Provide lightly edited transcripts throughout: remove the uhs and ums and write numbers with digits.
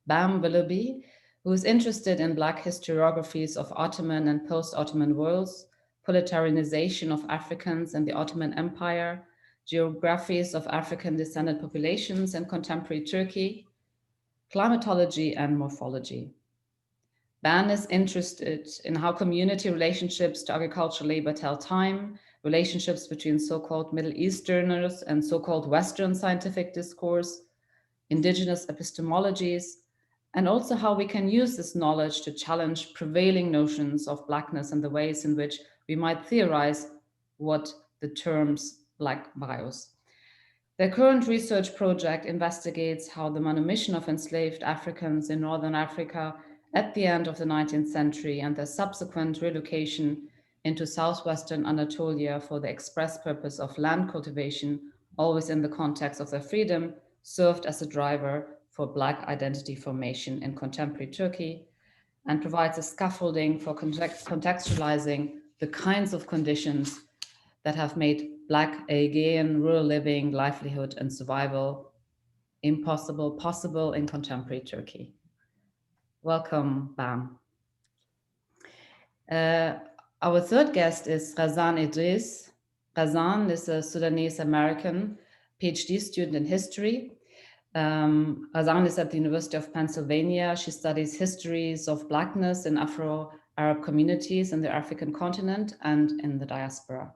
Bam Willoughby, who is interested in Black historiographies of Ottoman and post-Ottoman worlds, proletarianization of Africans in the Ottoman Empire, geographies of African-descended populations in contemporary Turkey, climatology and morphology. Ban is interested in how community relationships to agricultural labor tell time, relationships between so-called Middle Easterners and so-called Western scientific discourse, indigenous epistemologies, and also how we can use this knowledge to challenge prevailing notions of Blackness and the ways in which we might theorize what the terms Black bios. Their current research project investigates how the manumission of enslaved Africans in Northern Africa at the end of the 19th century and their subsequent relocation into southwestern Anatolia for the express purpose of land cultivation, always in the context of their freedom, served as a driver for Black identity formation in contemporary Turkey, and provides a scaffolding for contextualizing the kinds of conditions that have made Black Aegean rural living, livelihood, and survival possible in contemporary Turkey. Welcome, Bam. Our third guest is Razan Idris. Razan is a Sudanese American PhD student in history. Razan is at the University of Pennsylvania. She studies histories of Blackness in Afro-Arab communities in the African continent and in the diaspora.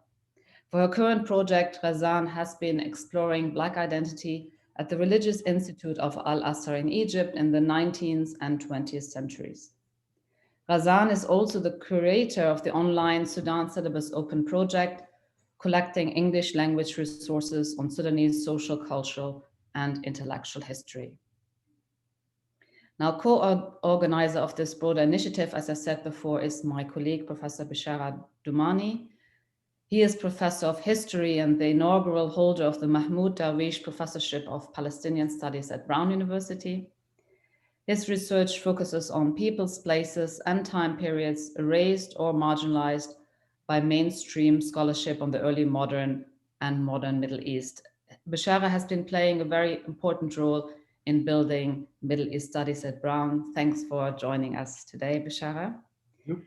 For her current project, Razan has been exploring Black identity at the Religious Institute of Al-Azhar in Egypt in the 19th and 20th centuries. Razan is also the curator of the online Sudan Syllabus Open project, collecting English language resources on Sudanese social, cultural, and intellectual history. Now, co-organizer of this broader initiative, as I said before, is my colleague, Professor Beshara Doumani. He is professor of history and the inaugural holder of the Mahmoud Darwish Professorship of Palestinian Studies at Browne University. His research focuses on peoples, places, and time periods erased or marginalized by mainstream scholarship on the early modern and modern Middle East. Beshara has been playing a very important role in building Middle East studies at Browne. Thanks for joining us today, Beshara. Yep.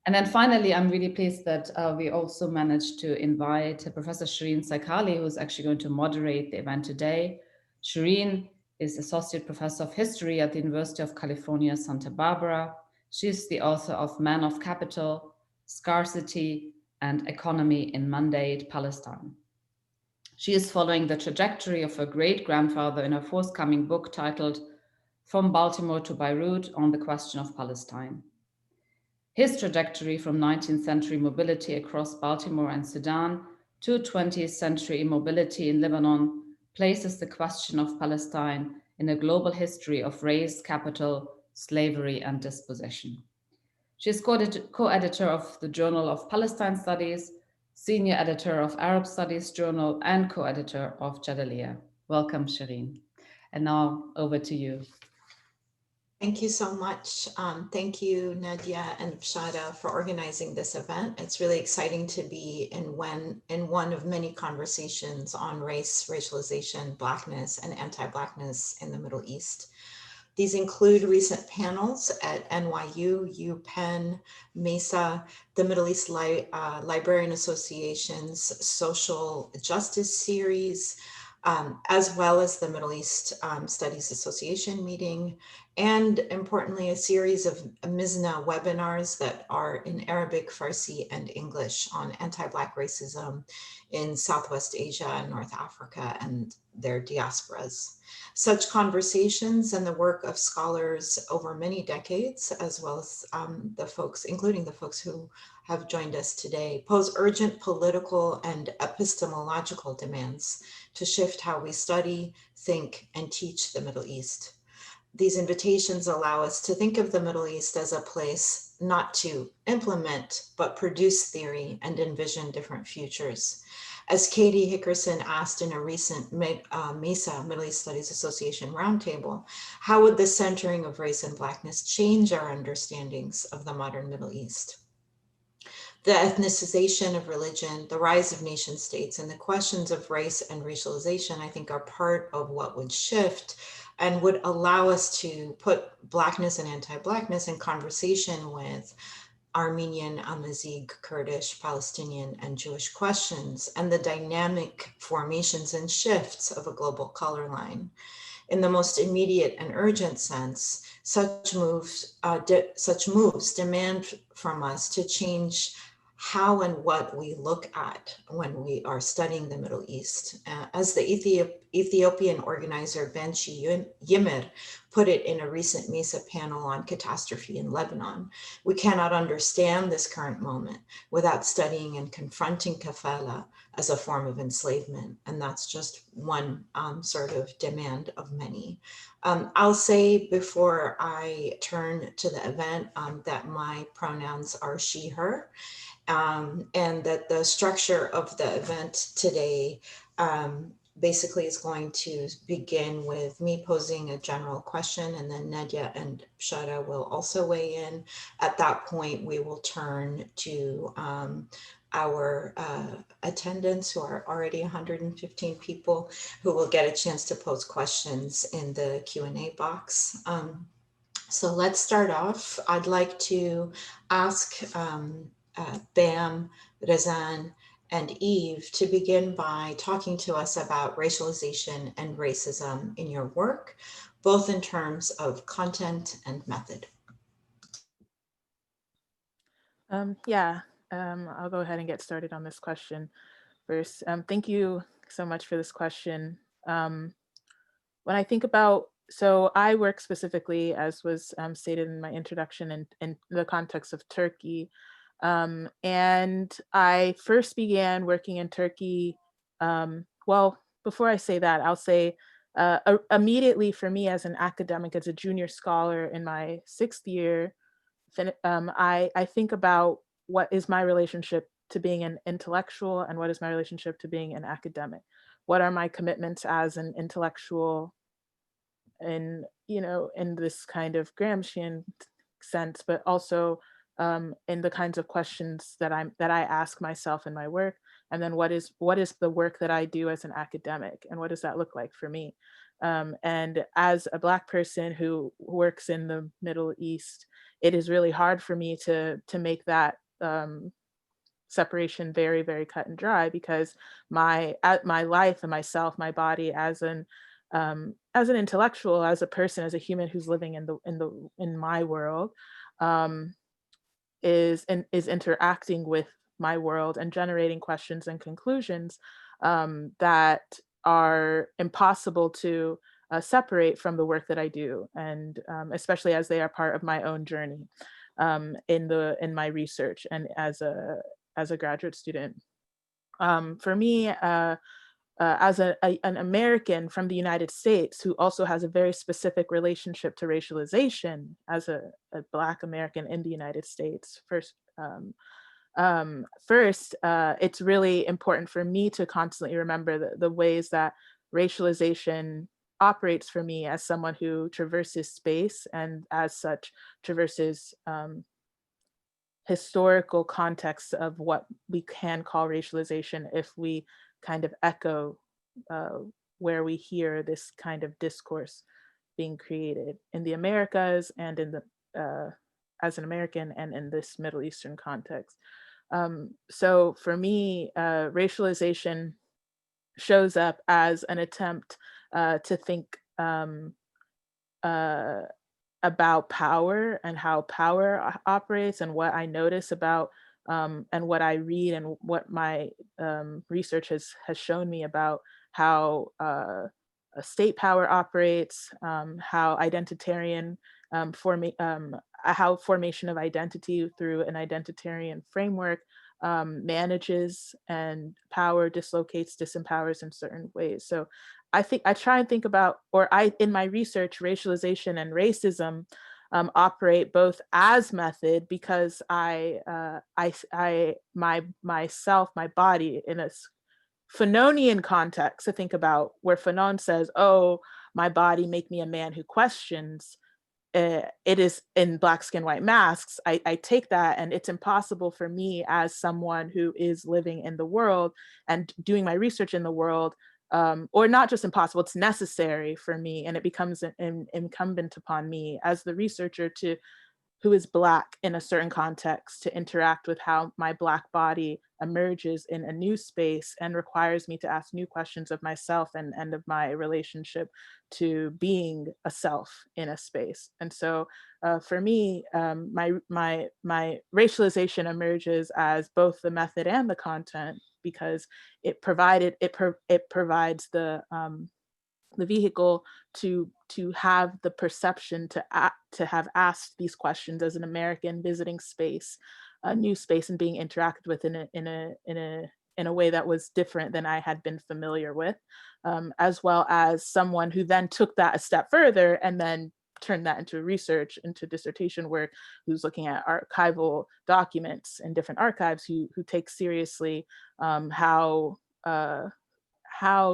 And then finally, I'm really pleased that we also managed to invite Professor Sherene Seikaly, who's actually going to moderate the event today. Sherene is Associate Professor of History at the University of California, Santa Barbara. She's the author of Man of Capital, Scarcity, and Economy in Mandate Palestine. She is following the trajectory of her great-grandfather in her forthcoming book titled From Baltimore to Beirut on the Question of Palestine. His trajectory from 19th century mobility across Baltimore and Sudan to 20th century mobility in Lebanon places the question of Palestine in a global history of race, capital, slavery, and dispossession. She is co-editor of the Journal of Palestine Studies, senior editor of Arab Studies Journal, and co-editor of Jadaliyya. Welcome, Sherene. And now over to you. Thank you so much. Thank you, Nadje and Beshara, for organizing this event. It's really exciting to be in one of many conversations on race, racialization, Blackness, and anti-Blackness in the Middle East. These include recent panels at NYU, UPenn, MESA, the Middle East Librarian Association's Social Justice Series, as well as the Middle East Studies Association meeting, and importantly, a series of MISNA webinars that are in Arabic, Farsi, and English on anti-Black racism in Southwest Asia and North Africa and their diasporas. Such conversations and the work of scholars over many decades, as well as the folks, including the folks who have joined us today, pose urgent political and epistemological demands to shift how we study, think, and teach the Middle East. These invitations allow us to think of the Middle East as a place not to implement, but produce theory and envision different futures. As Katie Hickerson asked in a recent MESA, Middle East Studies Association roundtable, how would the centering of race and Blackness change our understandings of the modern Middle East? The ethnicization of religion, the rise of nation states, and the questions of race and racialization, I think, are part of what would shift and would allow us to put Blackness and anti-Blackness in conversation with Armenian, Amazigh, Kurdish, Palestinian, and Jewish questions, and the dynamic formations and shifts of a global color line. In the most immediate and urgent sense, such moves demand from us to change how and what we look at when we are studying the Middle East. As the Ethiopian organizer Benchi Yimir put it in a recent MESA panel on catastrophe in Lebanon, we cannot understand this current moment without studying and confronting kafala as a form of enslavement. And that's just one sort of demand of many. I'll say before I turn to the event that my pronouns are she, her, and that the structure of the event today basically is going to begin with me posing a general question, and then Nadje and Beshara will also weigh in. At that point, we will turn to our attendants, who are already 115 people, who will get a chance to pose questions in the Q&A box. So let's start off. I'd like to ask Bam, Razan, and Eve to begin by talking to us about racialization and racism in your work, both in terms of content and method. I'll go ahead and get started on this question first. Thank you so much for this question. When I think about, so I work specifically, as was stated in my introduction, in the context of Turkey. And I first began working in Turkey, well, before I say that, I'll say immediately for me as an academic, as a junior scholar in my 6th year, I think about what is my relationship to being an intellectual and what is my relationship to being an academic. What are my commitments as an intellectual in this kind of Gramscian sense, but also in the kinds of questions that I ask myself in my work, and then what is the work that I do as an academic, and what does that look like for me? And as a Black person who works in the Middle East, it is really hard for me to make that separation very, very cut and dry, because my life and myself, my body as an intellectual, as a person, as a human who's living in my world, is interacting with my world and generating questions and conclusions that are impossible to separate from the work that I do, and especially as they are part of my own journey in my research and as a graduate student. For me, as an American from the United States who also has a very specific relationship to racialization, as a Black American in the United States, first, it's really important for me to constantly remember the ways that racialization operates for me as someone who traverses space, and as such traverses historical context of what we can call racialization, if we kind of echo where we hear this kind of discourse being created in the Americas, and in the as an American, and in this Middle Eastern context. So for me, racialization shows up as an attempt to think about power and how power operates, and what I notice about and what I read, and what my research has shown me about how a state power operates, how identitarian how formation of identity through an identitarian framework manages, and power dislocates, disempowers in certain ways. So I try and think about, in my research, racialization and racism operate both as method, because myself, my body, in a Fanonian context, to think about where Fanon says, "Oh, my body make me a man who questions." It is in Black Skin, White Masks. I take that, and it's impossible for me as someone who is living in the world and doing my research in the world or not just impossible, it's necessary for me, and it becomes incumbent upon me as the researcher who is Black in a certain context to interact with how my Black body emerges in a new space and requires me to ask new questions of myself and of my relationship to being a self in a space. And so for me, my racialization emerges as both the method and the content, because it provides the vehicle to have the perception to have asked these questions as an American visiting space, a new space, and being interacted with in a way that was different than I had been familiar with, as well as someone who then took that a step further and then turned that into research, into dissertation work, who's looking at archival documents and different archives, who take seriously how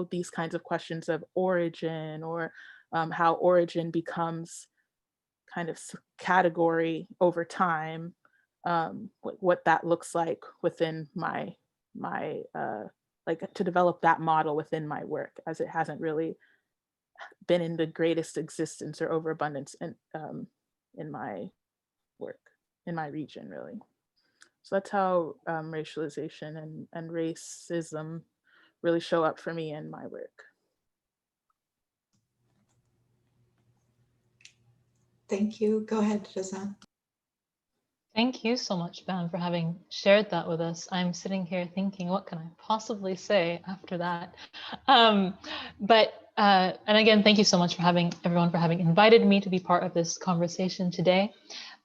these kinds of questions of origin, or how origin becomes kind of category over time, what that looks like within my like to develop that model within my work, as it hasn't really been in the greatest existence or overabundance in my work, in my region, really. So that's how racialization and racism really show up for me in my work. Thank you. Go ahead, Razan. Thank you so much, Browne, for having shared that with us. I'm sitting here thinking, what can I possibly say after that? And again, thank you so much for everyone for having invited me to be part of this conversation today.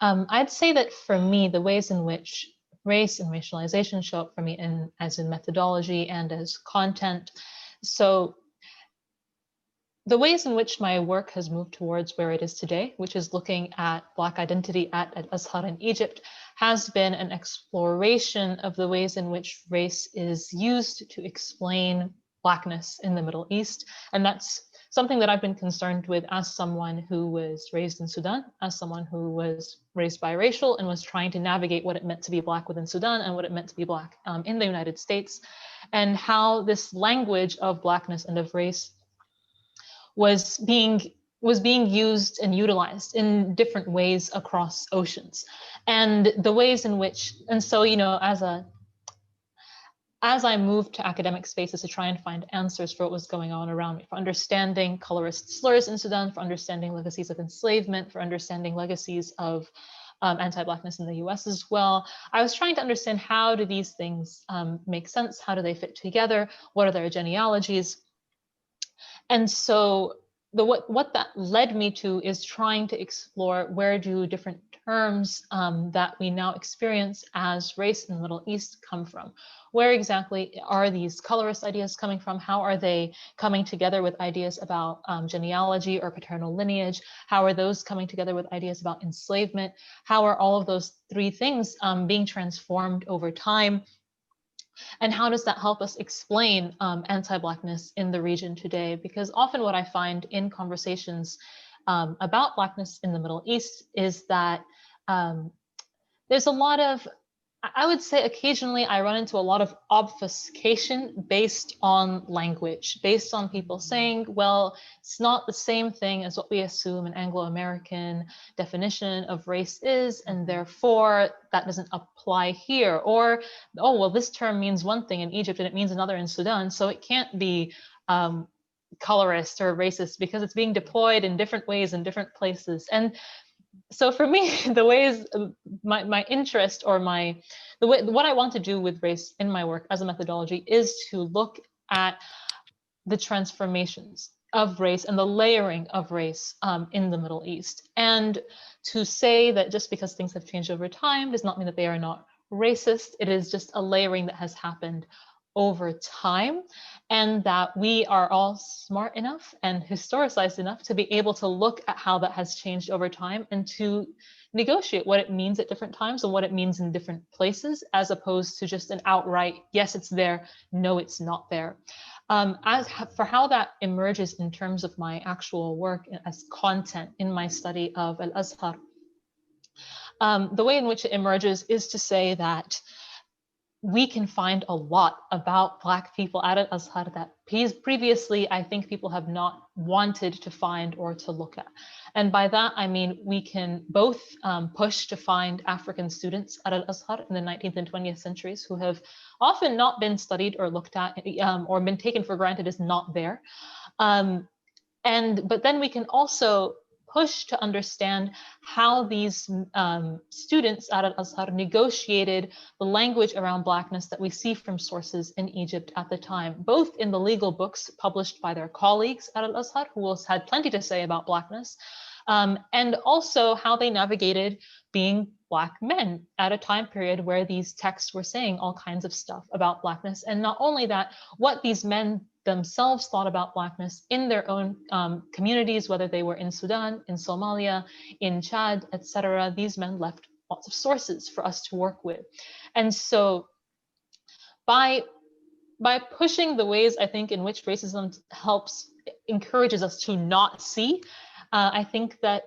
I'd say that for me, the ways in which race and racialization show up for me as in methodology and as content. So the ways in which my work has moved towards where it is today, which is looking at Black identity at Al-Azhar in Egypt, has been an exploration of the ways in which race is used to explain Blackness in the Middle East. And that's something that I've been concerned with as someone who was raised in Sudan, as someone who was raised biracial and was trying to navigate what it meant to be Black within Sudan and what it meant to be Black in the United States, and how this language of Blackness and of race was being used and utilized in different ways across oceans, and the ways in which, and so, you know, as I moved to academic spaces to try and find answers for what was going on around me, for understanding colorist slurs in Sudan, for understanding legacies of enslavement, for understanding legacies of anti-Blackness in the US as well, I was trying to understand, how do these things make sense? How do they fit together? What are their genealogies? And so what that led me to is trying to explore, where do different terms that we now experience as race in the Middle East come from? Where exactly are these colorist ideas coming from? How are they coming together with ideas about genealogy or paternal lineage? How are those coming together with ideas about enslavement? How are all of those three things being transformed over time? And how does that help us explain anti-Blackness in the region today? Because often what I find in conversations about Blackness in the Middle East is that there's a lot of, I would say occasionally I run into a lot of obfuscation based on language, based on people saying, well, it's not the same thing as what we assume an Anglo-American definition of race is, and therefore that doesn't apply here. Or, oh, well, this term means one thing in Egypt and it means another in Sudan, so it can't be colorist or racist because it's being deployed in different ways in different places. And so for me, the ways, my interest, or what I want to do with race in my work as a methodology is to look at the transformations of race and the layering of race in the Middle East. And to say that just because things have changed over time does not mean that they are not racist. It is just a layering that has happened over time, and that we are all smart enough and historicized enough to be able to look at how that has changed over time and to negotiate what it means at different times and what it means in different places, as opposed to just an outright, yes, it's there, no, it's not there. As for how that emerges in terms of my actual work as content in my study of Al-Azhar, the way in which it emerges is to say that we can find a lot about Black people at Al-Azhar that previously I think people have not wanted to find or to look at. And by that, I mean, we can both push to find African students at Al-Azhar in the 19th and 20th centuries who have often not been studied or looked at or been taken for granted as not there. But then we can also push to understand how these students at Al-Azhar negotiated the language around Blackness that we see from sources in Egypt at the time, both in the legal books published by their colleagues at Al-Azhar, who had plenty to say about Blackness, and also how they navigated being Black men at a time period where these texts were saying all kinds of stuff about Blackness. And not only that, what these men themselves thought about Blackness in their own communities, whether they were in Sudan, in Somalia, in Chad, etc. These men left lots of sources for us to work with. And so by pushing the ways I think in which racism encourages us to not see, I think that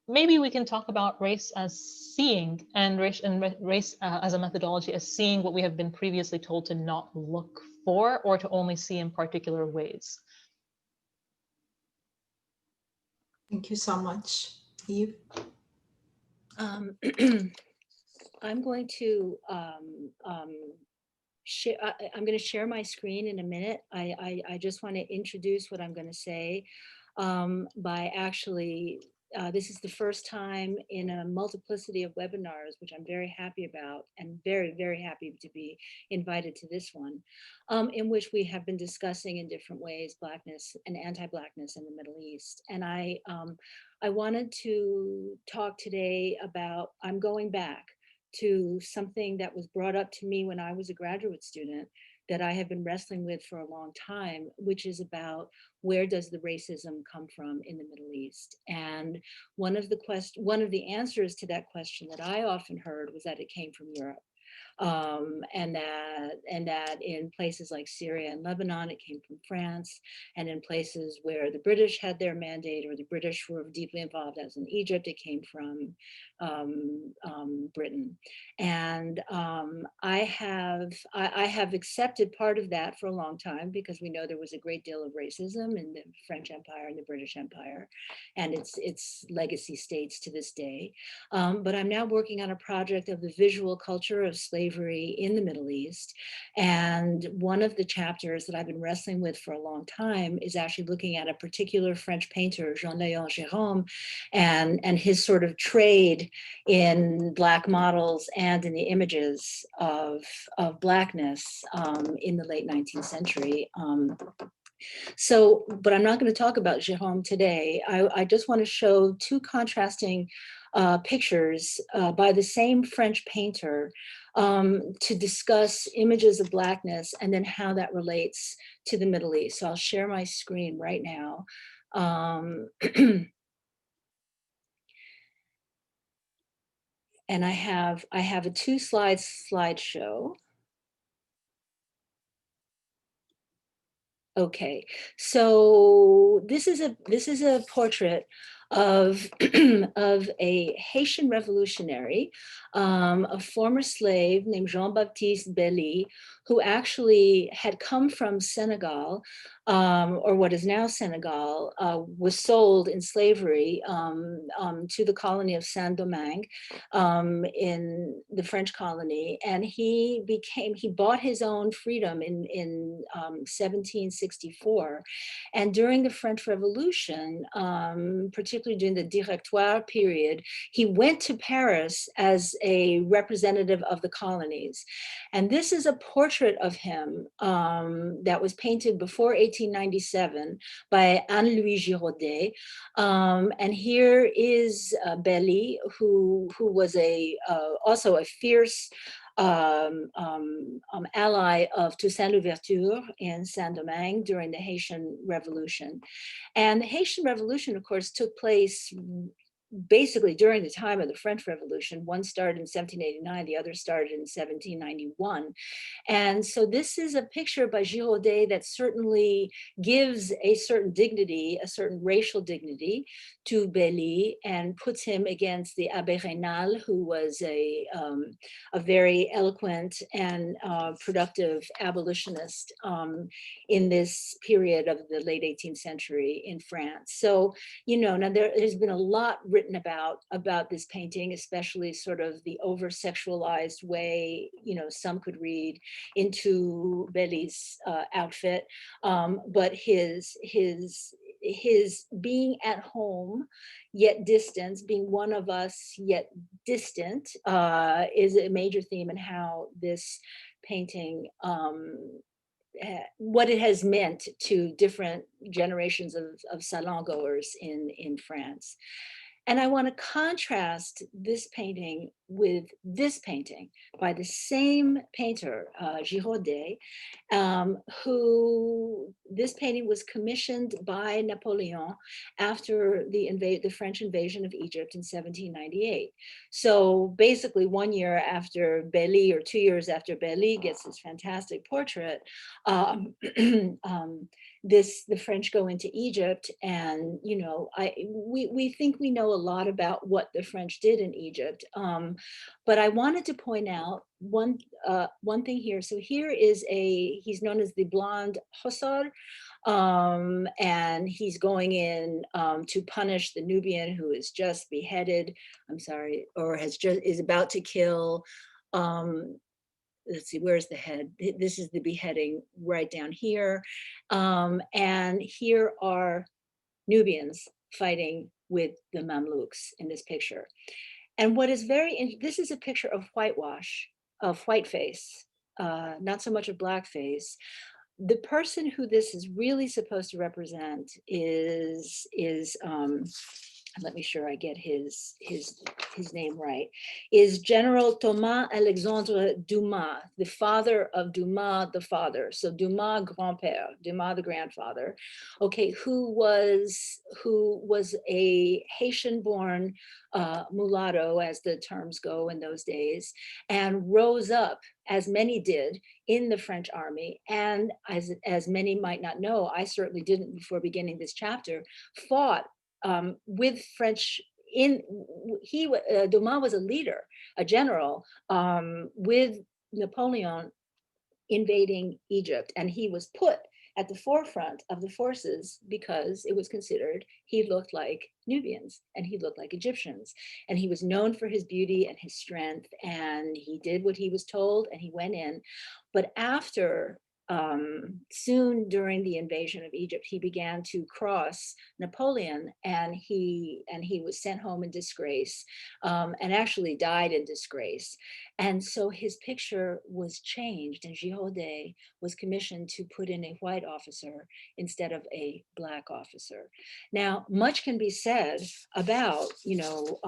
maybe we can talk about race as seeing, and race as a methodology as seeing what we have been previously told to not look for or to only see in particular ways. Thank you so much. Eve? I'm going to share. I'm going to share my screen in a minute. I just want to introduce what I'm going to say by actually. This is the first time in a multiplicity of webinars, which I'm very happy about, and very, very happy to be invited to this one, in which we have been discussing in different ways Blackness and anti-Blackness in the Middle East. And I wanted to talk today about, I'm going back to something that was brought up to me when I was a graduate student that I have been wrestling with for a long time, which is about where does the racism come from in the Middle East? And one of the answers to that question that I often heard was that it came from Europe. And that in places like Syria and Lebanon, it came from France, and in places where the British had their mandate or the British were deeply involved, as in Egypt, it came from Britain. And I have accepted part of that for a long time because we know there was a great deal of racism in the French Empire and the British Empire, and its legacy states to this day. But I'm now working on a project of the visual culture of slavery in the Middle East. And one of the chapters that I've been wrestling with for a long time is actually looking at a particular French painter, Jean-Léon Gérôme, and his sort of trade in Black models and in the images of Blackness in the late 19th century. But I'm not going to talk about Gérôme today. I just want to show two contrasting pictures by the same French painter to discuss images of Blackness and then how that relates to the Middle East. So I'll share my screen right now. And I have a 2-slide slideshow. Okay, so this is a portrait of a Haitian revolutionary, a former slave named Jean-Baptiste Belly, who actually had come from Senegal, or what is now Senegal, was sold in slavery to the colony of Saint-Domingue in the French colony, and he bought his own freedom in 1764, and during the French Revolution, particularly during the Directoire period, he went to Paris as a representative of the colonies. And this is a portrait of him that was painted before 1897 by Anne-Louis Giraudet. And here is Belly, who was also a fierce ally of Toussaint Louverture in Saint-Domingue during the Haitian Revolution. And the Haitian Revolution, of course, took place basically during the time of the French Revolution. One started in 1789, the other started in 1791. And so this is a picture by Giraudet that certainly gives a certain dignity, a certain racial dignity to Belly, and puts him against the Abbé Raynal, who was a very eloquent and productive abolitionist in this period of the late 18th century in France. So, you know, now there's been a lot written about this painting, especially sort of the over-sexualized way, you know, some could read into Belly's outfit, but his being at home yet distant, being one of us yet distant, is a major theme in how this painting, what it has meant to different generations of salon goers in France. And I want to contrast this painting with this painting by the same painter, Giraudet, who this painting was commissioned by Napoleon after the French invasion of Egypt in 1798. So basically 1 year after Belly, or 2 years after Belly gets this fantastic portrait, the French go into Egypt, and you know, we think we know a lot about what the French did in Egypt, but I wanted to point out one thing here. So here is he's known as the Blonde Hussar, and he's going in to punish the Nubian who is just beheaded. I'm sorry, or is about to kill. Let's see, where's the head? This is the beheading right down here. And here are Nubians fighting with the Mamluks in this picture. And what is this is a picture of whitewash, of whiteface, not so much of blackface. The person who this is really supposed to represent is let me sure I get his name right, is General Thomas Alexandre Dumas, the father of Dumas the father. So Dumas grand-père, Dumas the grandfather, okay, who was a Haitian-born mulatto, as the terms go in those days, and rose up, as many did, in the French army. And as many might not know, I certainly didn't before beginning this chapter, fought with French. Dumas was a leader, a general, with Napoleon invading Egypt, and he was put at the forefront of the forces because it was considered he looked like Nubians and he looked like Egyptians, and he was known for his beauty and his strength, and he did what he was told and he went in. But after soon during the invasion of Egypt, he began to cross Napoleon, and he was sent home in disgrace, and actually died in disgrace. And so his picture was changed, and Giraudet was commissioned to put in a white officer instead of a black officer. Now, much can be said about, you know,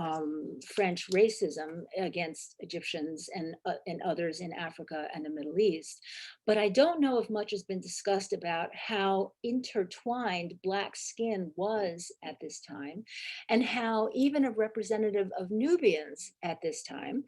French racism against Egyptians and others in Africa and the Middle East, but I don't know if much has been discussed about how intertwined Black skin was at this time, and how even a representative of Nubians at this time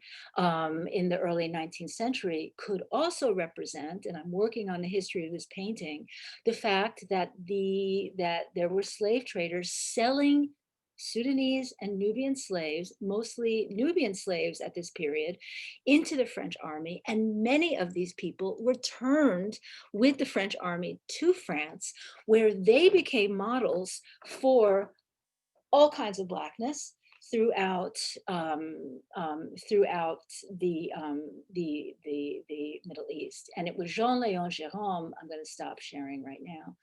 in the early 19th century could also represent, and I'm working on the history of this painting, the fact that there were slave traders selling Sudanese and Nubian slaves, mostly Nubian slaves at this period, into the French army. And many of these people returned with the French army to France, where they became models for all kinds of Blackness throughout the Middle East. And it was Jean-Léon Gérôme, I'm going to stop sharing right now.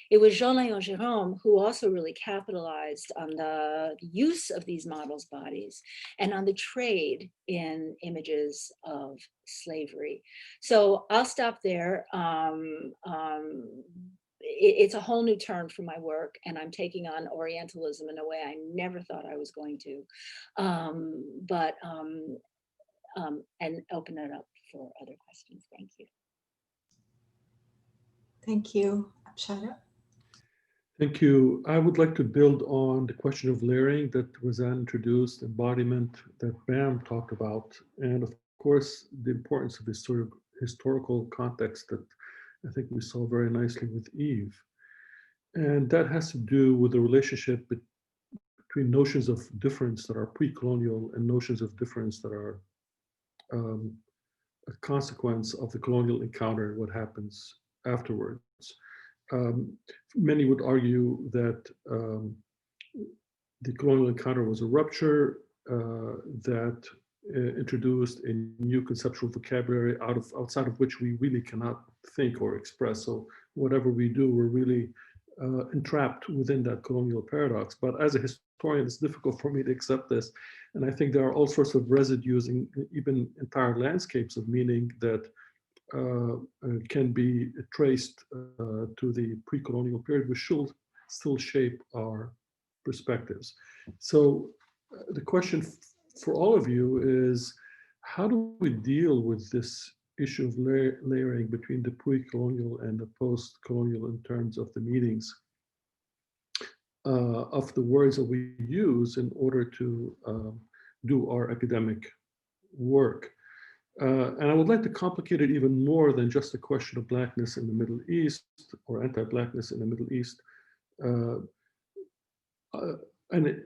It was Jean-Léon Gérôme who also really capitalized on the use of these models' bodies and on the trade in images of slavery. So I'll stop there. It's a whole new turn for my work, and I'm taking on Orientalism in a way I never thought I was going to, and open it up for other questions. Thank you. Thank you, Beshara. Thank you. I would like to build on the question of layering that Razan introduced, embodiment that Bam talked about, and of course, the importance of this sort of historical context that I think we saw very nicely with Eve. And that has to do with the relationship between notions of difference that are pre-colonial and notions of difference that are a consequence of the colonial encounter, what happens afterwards. Many would argue that the colonial encounter was a rupture that introduced a new conceptual vocabulary outside of which we really cannot think or express. So whatever we do, we're really entrapped within that colonial paradox. But as a historian, it's difficult for me to accept this. And I think there are all sorts of residues in even entire landscapes of meaning that can be traced to the pre-colonial period, which should still shape our perspectives. So the question for all of you is, how do we deal with this issue of layering between the pre-colonial and the post-colonial in terms of the meanings of the words that we use in order to do our academic work? And I would like to complicate it even more than just the question of Blackness in the Middle East or anti-Blackness in the Middle East. And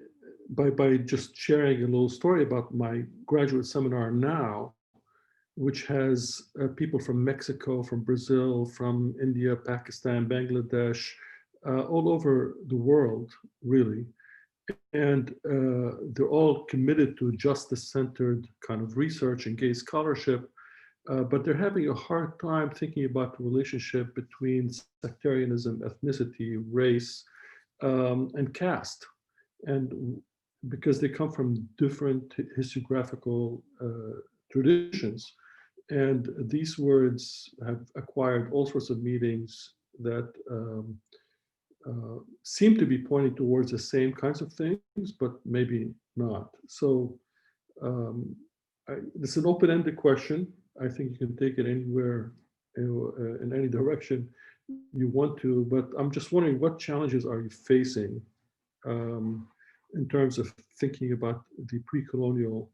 by just sharing a little story about my graduate seminar now, which has people from Mexico, from Brazil, from India, Pakistan, Bangladesh, all over the world, really. And they're all committed to justice-centered kind of research and gay scholarship, but they're having a hard time thinking about the relationship between sectarianism, ethnicity, race, and caste. And because they come from different historiographical traditions, and these words have acquired all sorts of meanings that seem to be pointing towards the same kinds of things, but maybe not. So it's an open-ended question. I think you can take it anywhere, in any direction you want to, but I'm just wondering, what challenges are you facing in terms of thinking about the pre-colonial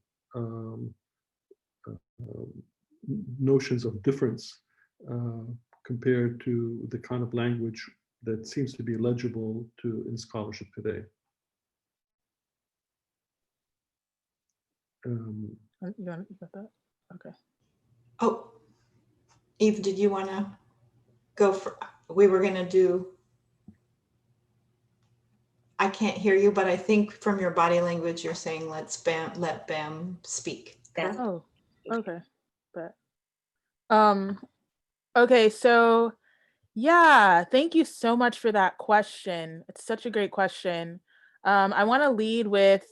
notions of difference compared to the kind of language that seems to be legible in scholarship today? You got that? Okay. Oh, Eve, did you want to go for, we were going to do, I can't hear you, but I think from your body language, you're saying let Bam speak. Oh, okay. But, okay, so yeah, thank you so much for that question. It's such a great question. I want to lead with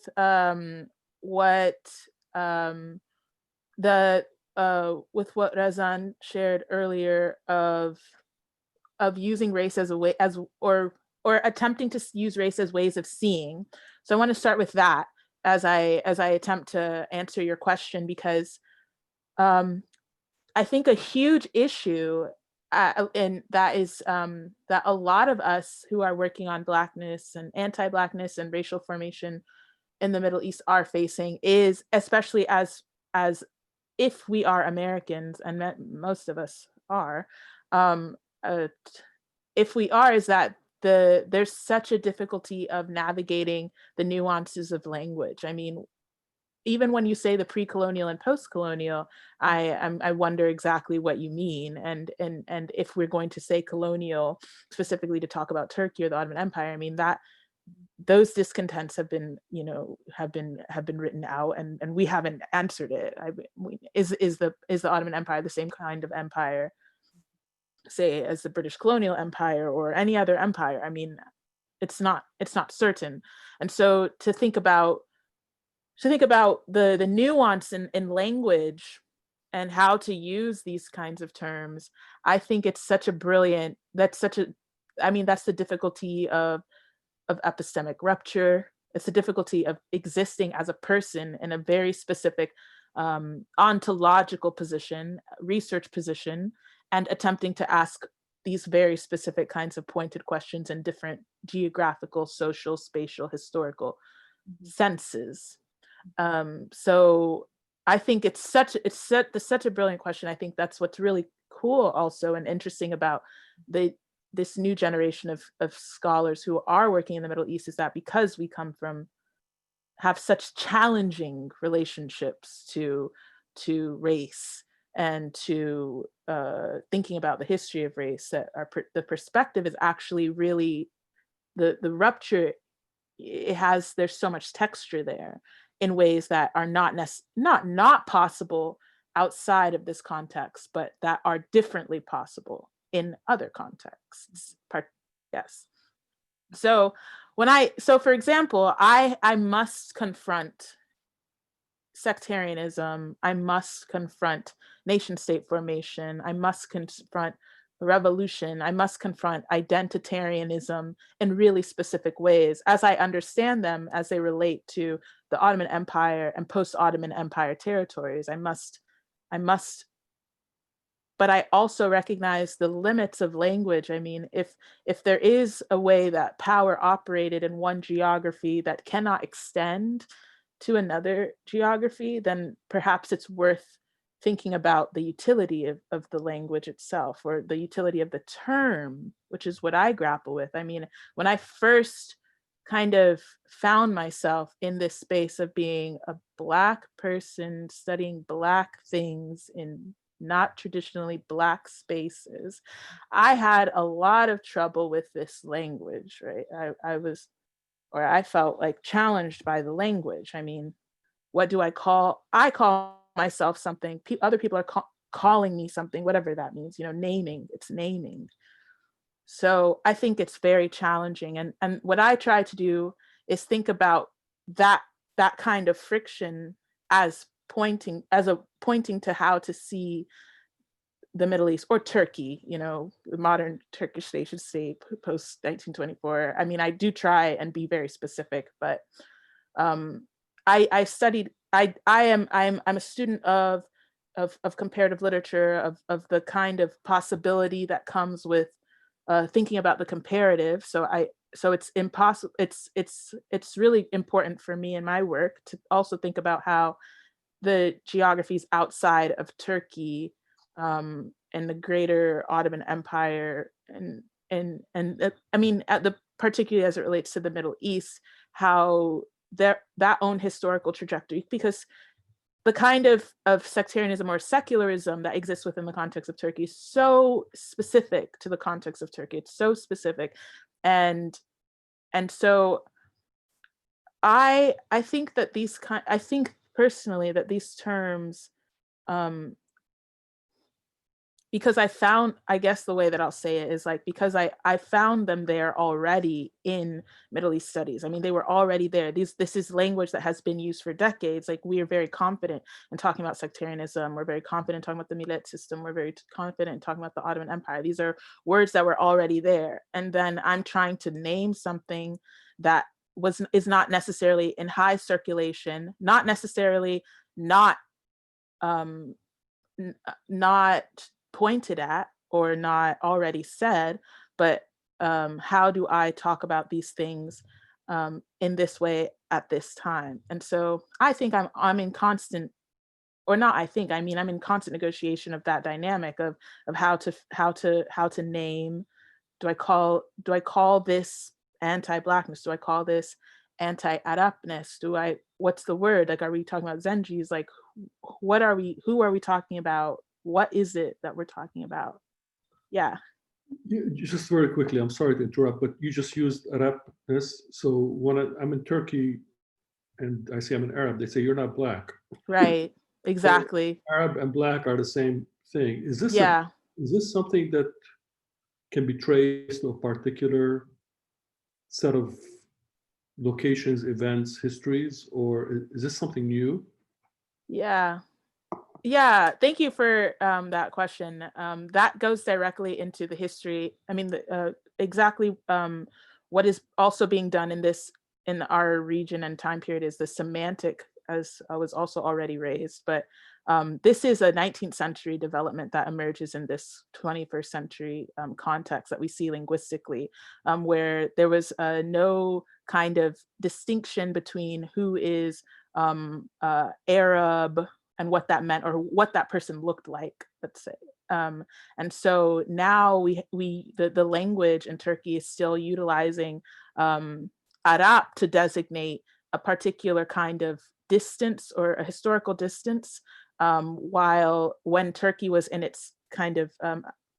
what Razan shared earlier of using race as a way or attempting to use race as ways of seeing. So I want to start with that as I attempt to answer your question, because I think a huge issue and that is that a lot of us who are working on Blackness and anti-Blackness and racial formation in the Middle East are facing is, especially as if we are Americans, and most of us are, if we are, is that there's such a difficulty of navigating the nuances of language. I mean, even when you say the pre-colonial and post-colonial, I wonder exactly what you mean. And if we're going to say colonial specifically to talk about Turkey or the Ottoman Empire, I mean, that those discontents have been, have been written out, and we haven't answered it. Is the Ottoman Empire the same kind of empire, say, as the British colonial empire or any other empire? I mean, it's not certain. And so to think about the nuance in language and how to use these kinds of terms, I think it's such a brilliant, that's the difficulty of epistemic rupture. It's the difficulty of existing as a person in a very specific ontological position, research position, and attempting to ask these very specific kinds of pointed questions in different geographical, social, spatial, historical senses. So I think it's such a brilliant question. I think that's what's really cool also and interesting about this new generation of scholars who are working in the Middle East, is that because we have such challenging relationships to race and to thinking about the history of race, that the perspective is actually really the rupture. There's so much texture there in ways that are not possible outside of this context, but that are differently possible in other contexts. Yes. So for example, I must confront sectarianism, I must confront nation state formation, I must confront revolution, I must confront identitarianism in really specific ways as I understand them, as they relate to the Ottoman Empire and post-Ottoman Empire territories. I must, but I also recognize the limits of language. I mean, if there is a way that power operated in one geography that cannot extend to another geography, then perhaps it's worth thinking about the utility of the language itself, or the utility of the term, which is what I grapple with. I mean, when I first kind of found myself in this space of being a Black person studying Black things in not traditionally Black spaces, I had a lot of trouble with this language, right? I felt like challenged by the language. I mean, what do I call myself something, other people are calling me something, whatever that means, naming, it's naming. So I think it's very challenging. And what I try to do is think about that kind of friction as pointing to how to see the Middle East, or Turkey, the modern Turkish nation state post 1924. I mean, I do try and be very specific, but I studied. I'm a student of comparative literature, of the kind of possibility that comes with thinking about the comparative. So it's impossible. It's really important for me in my work to also think about how the geographies outside of Turkey and the greater Ottoman Empire, and I mean, particularly as it relates to the Middle East, how that own historical trajectory, because the kind of sectarianism or secularism that exists within the context of Turkey is so specific to the context of Turkey. It's so specific, and so I think that I think personally that these terms, because I guess the way that I'll say it is like, because I found them there already in Middle East studies. I mean, they were already there. This is language that has been used for decades. Like, we are very confident in talking about sectarianism. We're very confident in talking about the millet system. We're very confident in talking about the Ottoman Empire. These are words that were already there. And then I'm trying to name something that is not necessarily in high circulation, not necessarily not pointed at or not already said, but how do I talk about these things in this way at this time? And so I think I'm in constant, or not I think, I mean, I'm in constant negotiation of that dynamic of how to name. Do I call this anti-Blackness? Do I call this anti-Arabness? What's the word? Like, are we talking about Zenjis? Like, who are we talking about? What is it that we're talking about? Yeah. Just very quickly, I'm sorry to interrupt, but you just used Arabness. So when I'm in Turkey and I say I'm an Arab, they say you're not Black. Right, exactly. So Arab and Black are the same thing. Is this something that can be traced to a particular set of locations, events, histories, or is this something new? Yeah, thank you for that question. That goes directly into the history. I mean, exactly what is also being done in our region and time period is the semantic as was also already raised, but this is a 19th century development that emerges in this 21st century context that we see linguistically, where there was no kind of distinction between who is Arab and what that meant, or what that person looked like, let's say. And so now the language in Turkey is still utilizing Arab to designate a particular kind of distance or a historical distance, while when Turkey was in its kind of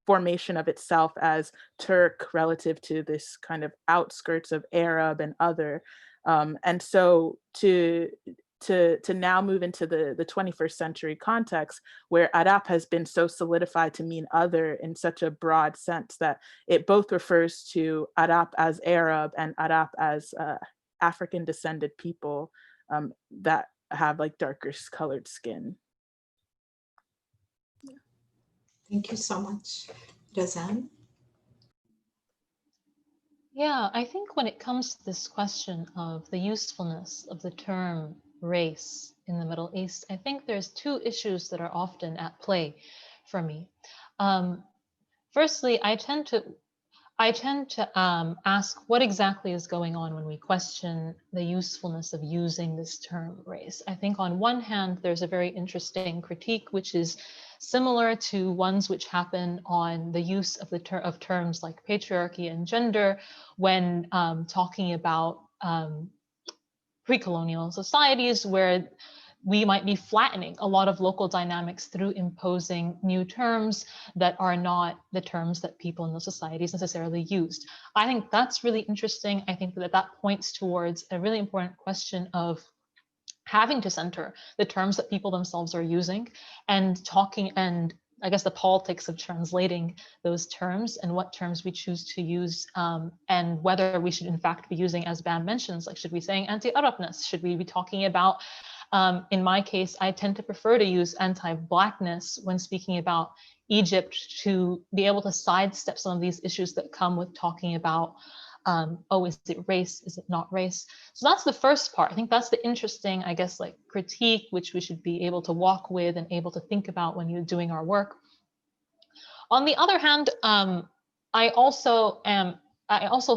formation of itself as Turk relative to this kind of outskirts of Arab and other. And so to now move into the 21st century context where Arab has been so solidified to mean other in such a broad sense that it both refers to Arab as Arab and Arab as African descended people that have like darker colored skin. Thank you so much. Razan? Yeah, I think when it comes to this question of the usefulness of the term race in the Middle East, I think there's two issues that are often at play for me. Firstly, I tend to ask what exactly is going on when we question the usefulness of using this term race. I think on one hand, there's a very interesting critique, which is similar to ones which happen on the use of of terms like patriarchy and gender when talking about pre-colonial societies, where we might be flattening a lot of local dynamics through imposing new terms that are not the terms that people in those societies necessarily used. I think that's really interesting. I think that points towards a really important question of having to center the terms that people themselves are using and talking, and I guess the politics of translating those terms and what terms we choose to use, and whether we should in fact be using, as Bam mentions, like should we be saying anti-Arabness? Should we be talking about, in my case, I tend to prefer to use anti-Blackness when speaking about Egypt to be able to sidestep some of these issues that come with talking about, oh, is it race? Is it not race? So that's the first part. I think that's the interesting, I guess, like critique, which we should be able to walk with and able to think about when you're doing our work. On the other hand, I also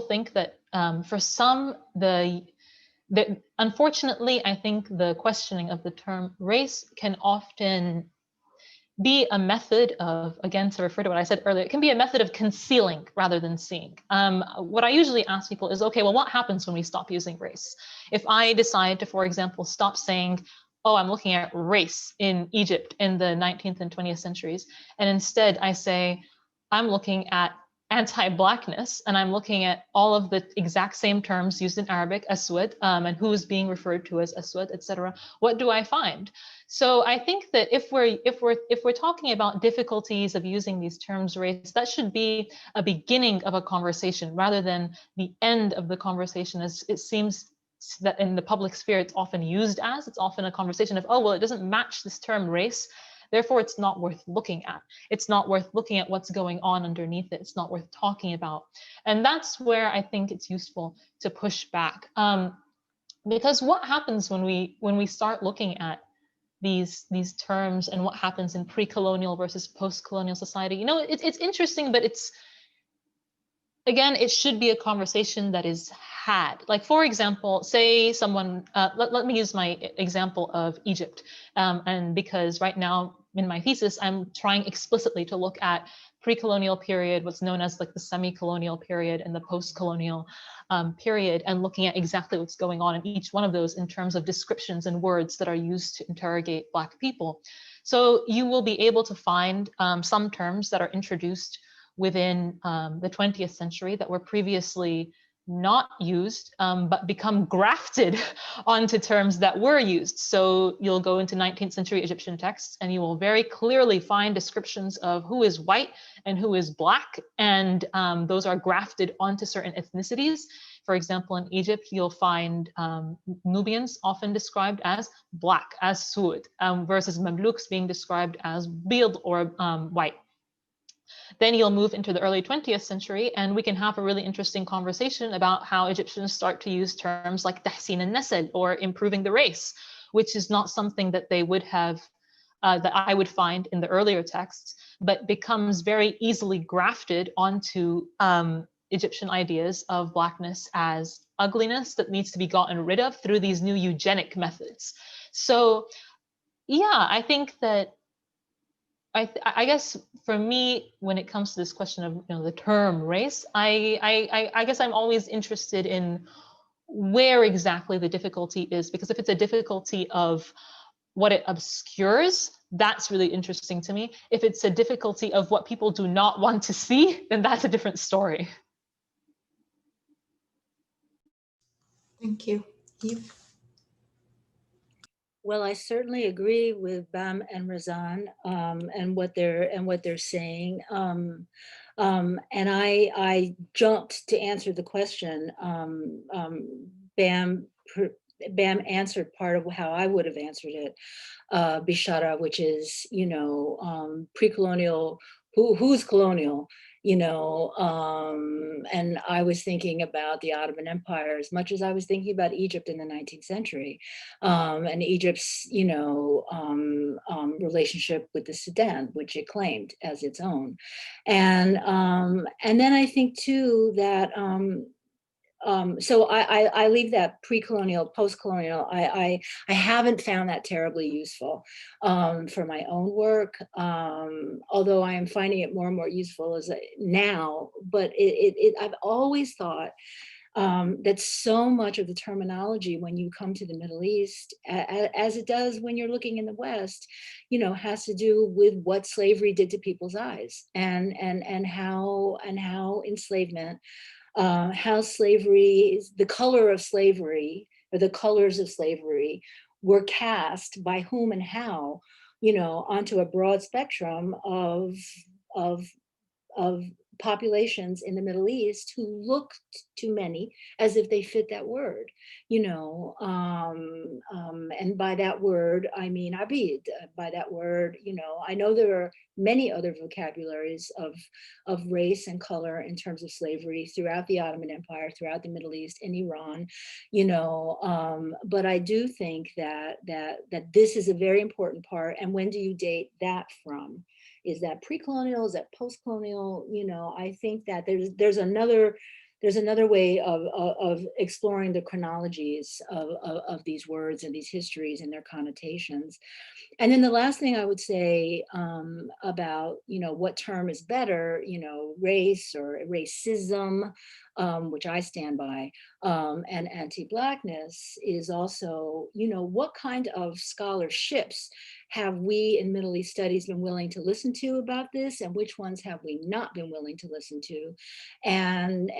think that for some, unfortunately, I think the questioning of the term race can often be a method of, again, to refer to what I said earlier, it can be a method of concealing rather than seeing. What I usually ask people is, okay, well, what happens when we stop using race? If I decide to, for example, stop saying, oh, I'm looking at race in Egypt in the 19th and 20th centuries, and instead I say, I'm looking at anti-Blackness, and I'm looking at all of the exact same terms used in Arabic, aswad, and who is being referred to as aswad, etc. What do I find? So I think that if we're talking about difficulties of using these terms race, that should be a beginning of a conversation rather than the end of the conversation, as it seems that in the public sphere it's often used as. It's often a conversation of, oh, well, it doesn't match this term race, therefore it's not worth looking at. It's not worth looking at what's going on underneath it. It's not worth talking about. And that's where I think it's useful to push back. Because what happens when we start looking at these terms and what happens in pre-colonial versus post-colonial society, you know, it's interesting, but it's, again, it should be a conversation that is had. Like, for example, say someone, let me use my example of Egypt. And because right now in my thesis, I'm trying explicitly to look at pre-colonial period, what's known as like the semi-colonial period, and the post-colonial period, and looking at exactly what's going on in each one of those in terms of descriptions and words that are used to interrogate Black people. So you will be able to find some terms that are introduced within the 20th century that were previously not used, but become grafted onto terms that were used. So you'll go into 19th century Egyptian texts and you will very clearly find descriptions of who is white and who is Black, and those are grafted onto certain ethnicities. For example, in Egypt, you'll find Nubians often described as Black, as Suud, versus Mamluks being described as Bid or white. Then you'll move into the early 20th century, and we can have a really interesting conversation about how Egyptians start to use terms like tahsin al-nasl, or improving the race, which is not something that they would have, that I would find in the earlier texts, but becomes very easily grafted onto Egyptian ideas of Blackness as ugliness that needs to be gotten rid of through these new eugenic methods. So yeah, I think that, I guess for me, when it comes to this question of the term race, I guess I'm always interested in where exactly the difficulty is, because if it's a difficulty of what it obscures, that's really interesting to me. If it's a difficulty of what people do not want to see, then that's a different story. Thank you. Eve? Well, I certainly agree with Bam and Razan and what they're saying. And I jumped to answer the question. Bam answered part of how I would have answered it, Beshara, which is, pre-colonial, who's colonial, and I was thinking about the Ottoman Empire as much as I was thinking about Egypt in the 19th century, and Egypt's, relationship with the Sudan, which it claimed as its own. And then I think too that, so I leave that pre-colonial, post-colonial. I haven't found that terribly useful for my own work, although I am finding it more and more useful now. But I've always thought that so much of the terminology when you come to the Middle East, as it does when you're looking in the West, has to do with what slavery did to people's eyes, and how enslavement, how slavery, the color of slavery, or the colors of slavery, were cast by whom and how, onto a broad spectrum of populations in the Middle East who looked to many as if they fit that word, and by that word, I mean Abid. By that word, I know there are many other vocabularies of race and color in terms of slavery throughout the Ottoman Empire, throughout the Middle East, in Iran, but I do think that this is a very important part. And when do you date that from? Is that pre-colonial? Is that post-colonial? I think that there's another way of exploring the chronologies of these words and these histories and their connotations. And then the last thing I would say about what term is better, race or racism, which I stand by, and anti-Blackness, is also, what kind of scholarships have we in Middle East studies been willing to listen to about this, and which ones have we not been willing to listen to? And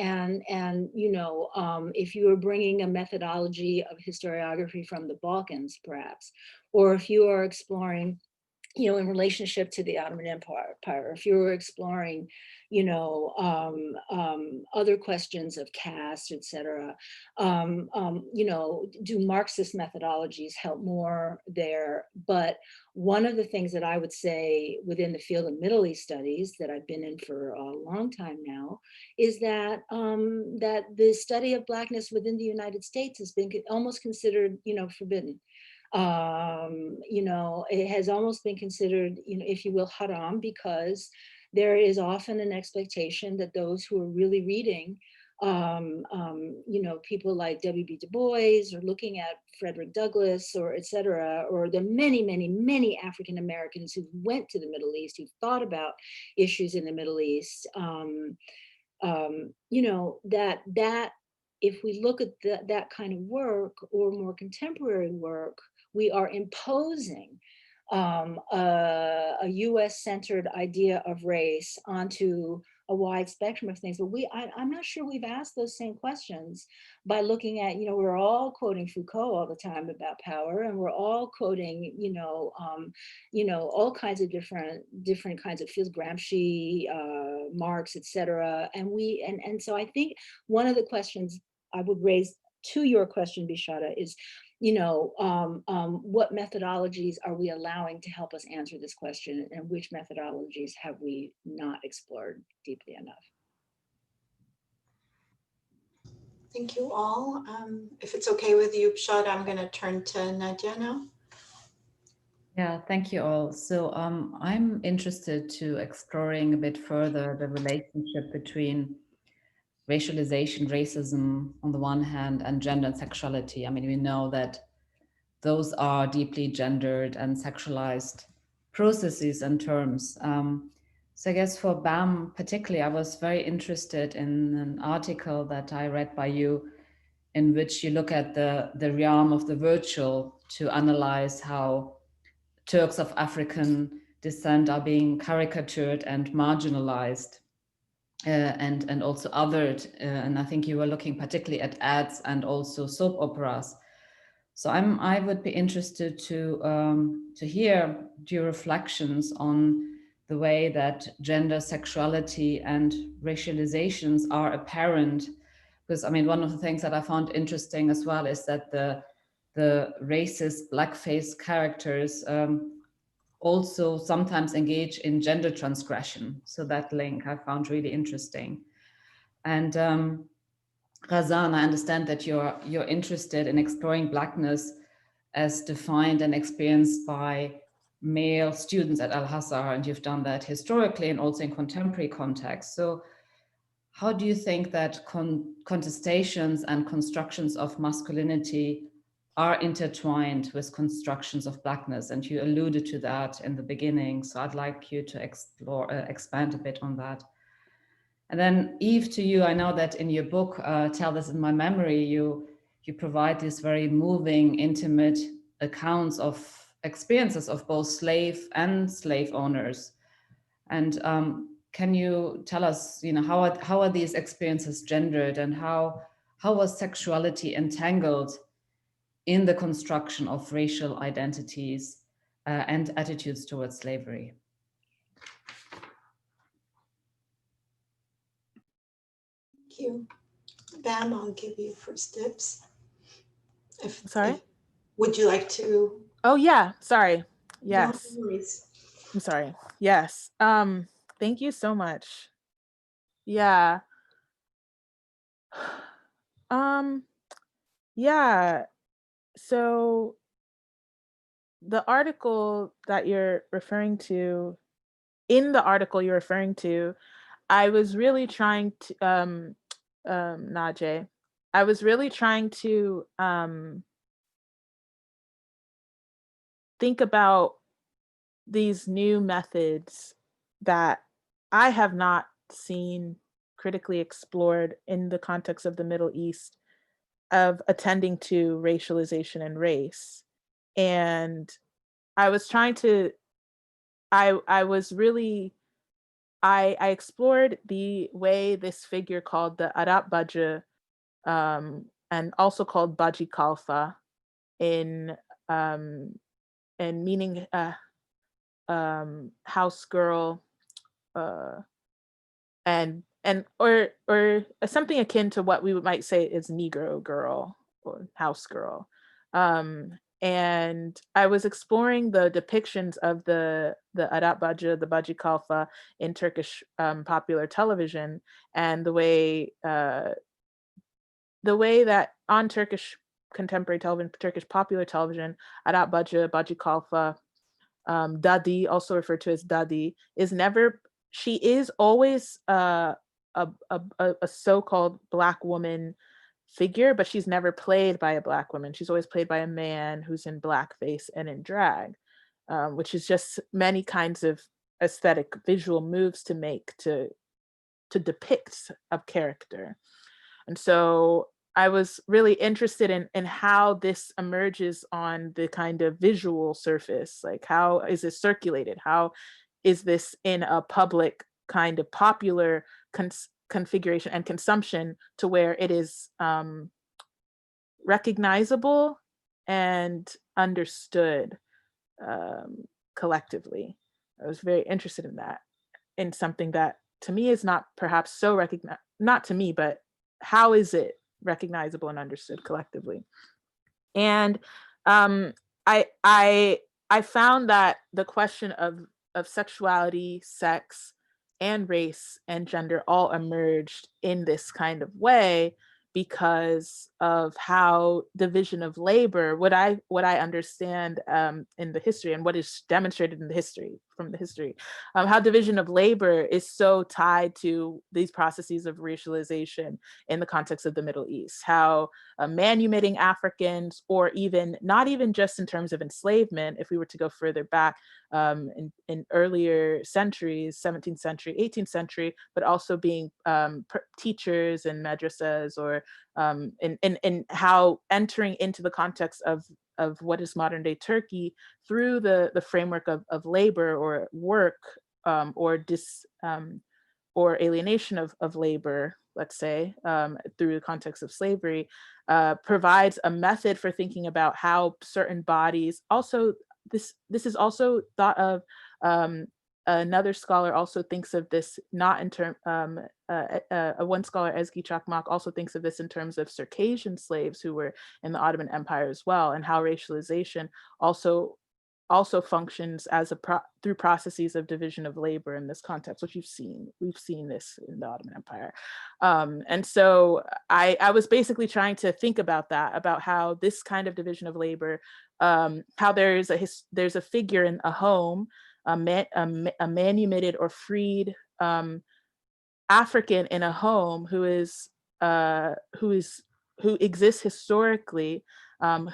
if you are bringing a methodology of historiography from the Balkans, perhaps, or if you are exploring, in relationship to the Ottoman Empire, if you were exploring, other questions of caste, etc., do Marxist methodologies help more there? But one of the things that I would say within the field of Middle East studies that I've been in for a long time now is that that the study of Blackness within the United States has been almost considered, forbidden. It has almost been considered, if you will, haram, because there is often an expectation that those who are really reading, people like W.B. Du Bois, or looking at Frederick Douglass, or et cetera, or the many, many, many African Americans who went to the Middle East, who thought about issues in the Middle East, that if we look at that kind of work, or more contemporary work, we are imposing a US-centered idea of race onto a wide spectrum of things. But I'm not sure we've asked those same questions by looking at, we're all quoting Foucault all the time about power, and we're all quoting, all kinds of different kinds of fields, Gramsci, Marx, etc. And so I think one of the questions I would raise to your question, Beshara, is, what methodologies are we allowing to help us answer this question, and which methodologies have we not explored deeply enough? Thank you all. If it's okay with you, Beshara, I'm going to turn to Nadje now. Yeah, thank you all. So I'm interested to exploring a bit further the relationship between racialization, racism on the one hand, and gender and sexuality. I mean, we know that those are deeply gendered and sexualized processes and terms. So I guess for BAM particularly, I was very interested in an article that I read by you in which you look at the realm of the virtual to analyze how Turks of African descent are being caricatured and marginalized and also othered. And I think you were looking particularly at ads and also soap operas. So I would be interested to hear your reflections on the way that gender, sexuality, and racializations are apparent. Because I mean, one of the things that I found interesting as well is that the racist blackface characters also sometimes engage in gender transgression. So that link I found really interesting. And Razan, I understand that you're interested in exploring Blackness as defined and experienced by male students at Al-Azhar, and you've done that historically and also in contemporary context. So how do you think that contestations and constructions of masculinity are intertwined with constructions of Blackness? And you alluded to that in the beginning, so I'd like you to expand a bit on that. And then Eve, to you, I know that in your book, Tell This in My Memory, you provide these very moving, intimate accounts of experiences of both slave and slave owners. And can you tell us, how are these experiences gendered, and how was sexuality entangled in the construction of racial identities and attitudes towards slavery? Thank you. Bam, I'll give you first dibs. Sorry? Would you like to? Oh yeah, sorry. Yes. No worries. I'm sorry. Yes. Thank you so much. Yeah. Yeah. So the article that you're referring to, in the article you're referring to, I was really trying to, Nadje, I was really trying to think about these new methods that I have not seen critically explored in the context of the Middle East of attending to racialization and race. And I was trying to, I was really, I explored the way this figure called the Arab Baja, and also called Baji Kalfa in meaning house girl, and or something akin to what we might say is Negro girl or house girl. And I was exploring the depictions of the Arab Baja, the Baji Kalfa in Turkish popular television, and the way that on Turkish contemporary television, Turkish popular television, Arab Baja, Baji Kalfa, Dadi, also referred to as Dadi, she is always a so-called Black woman figure, but she's never played by a Black woman. She's always played by a man who's in blackface and in drag, which is just many kinds of aesthetic visual moves to make to depict a character. And so I was really interested in how this emerges on the kind of visual surface. Like, how is this circulated? How is this in a public kind of popular configuration and consumption to where it is recognizable and understood collectively? I was very interested in that, in something that to me is not perhaps so recognized, not to me, but how is it recognizable and understood collectively? And I found that the question of sexuality, sex, and race and gender all emerged in this kind of way because of how division of labor, what I understand in the history and what is demonstrated in the history, from the history, how division of labor is so tied to these processes of racialization in the context of the Middle East, how manumitting Africans, or even not even just in terms of enslavement, if we were to go further back in earlier centuries, 17th century, 18th century, but also being teachers in madrasas, or in how entering into the context of what is modern day Turkey through the framework of labor or work, or alienation of labor, let's say, through the context of slavery, provides a method for thinking about how certain bodies also, this is also thought of, another scholar also thinks of this not in terms, one scholar, Ezgi Çakmak, also thinks of this in terms of Circassian slaves who were in the Ottoman Empire as well, and how racialization also functions as through processes of division of labor in this context, which we've seen this in the Ottoman Empire. And so I was basically trying to think about that, about how this kind of division of labor, how there's a figure in a home, a manumitted or freed African in a home who exists historically,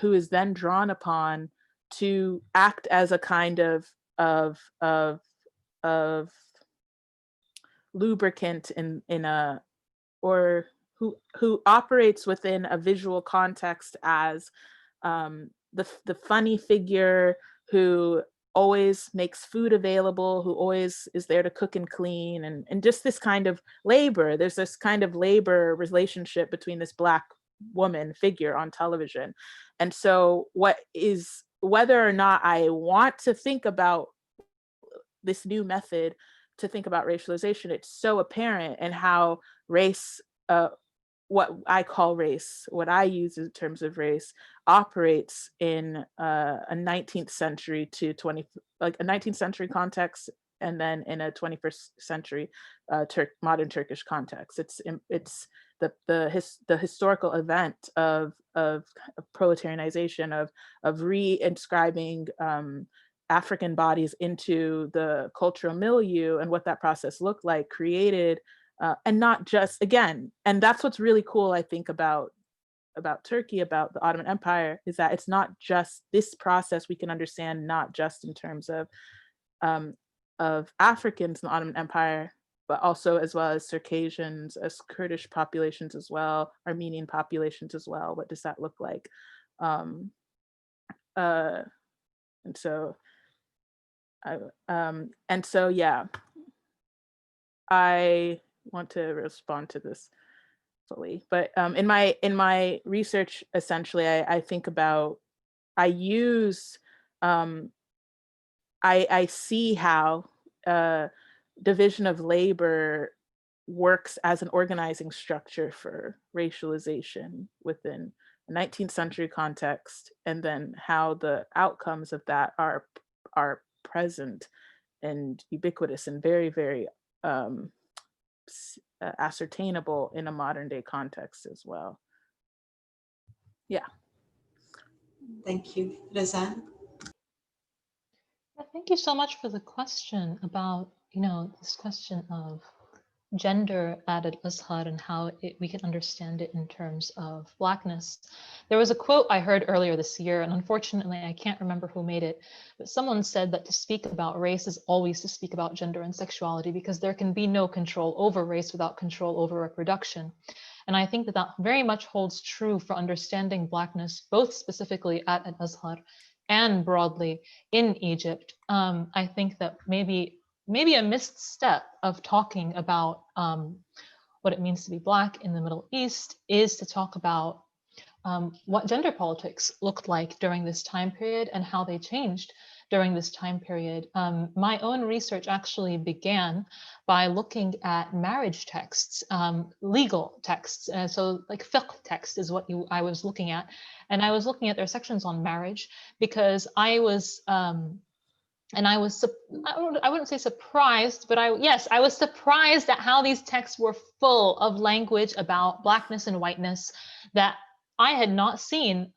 who is then drawn upon to act as a kind of lubricant or who operates within a visual context as the funny figure who always makes food available, who always is there to cook and clean, and just this kind of labor. There's this kind of labor relationship between this Black woman figure on television. And so whether or not I want to think about this new method to think about racialization, it's so apparent in how race, what I call race, what I use in terms of race, operates in a 19th century to a 19th century context, and then in a 21st century modern Turkish context. It's the historical event of proletarianization, of reinscribing African bodies into the cultural milieu, and what that process looked like, created, and not just, again, and that's what's really cool, I think, about Turkey, about the Ottoman Empire, is that it's not just this process we can understand, not just in terms of Africans in the Ottoman Empire, but also as well as Circassians, as Kurdish populations as well, Armenian populations as well. What does that look like? And so yeah, I want to respond to this fully, but in my research, essentially, I think about, I see how division of labor works as an organizing structure for racialization within a 19th century context, and then how the outcomes of that are present and ubiquitous and very, very ascertainable in a modern day context as well. Yeah. Thank you, Razan. Thank you so much for the question about, this question of gender at Al-Azhar and how we can understand it in terms of Blackness. There was a quote I heard earlier this year, and unfortunately I can't remember who made it, but someone said that to speak about race is always to speak about gender and sexuality, because there can be no control over race without control over reproduction. And I think that very much holds true for understanding Blackness, both specifically at Al-Azhar and broadly in Egypt. I think that maybe a misstep of talking about what it means to be Black in the Middle East is to talk about what gender politics looked like during this time period and how they changed during this time period. My own research actually began by looking at marriage texts, legal texts. So like fiqh text is what I was looking at. And I was looking at their sections on marriage, because I was And I was, I wouldn't say surprised, but yes, I was surprised at how these texts were full of language about Blackness and whiteness that I had not seen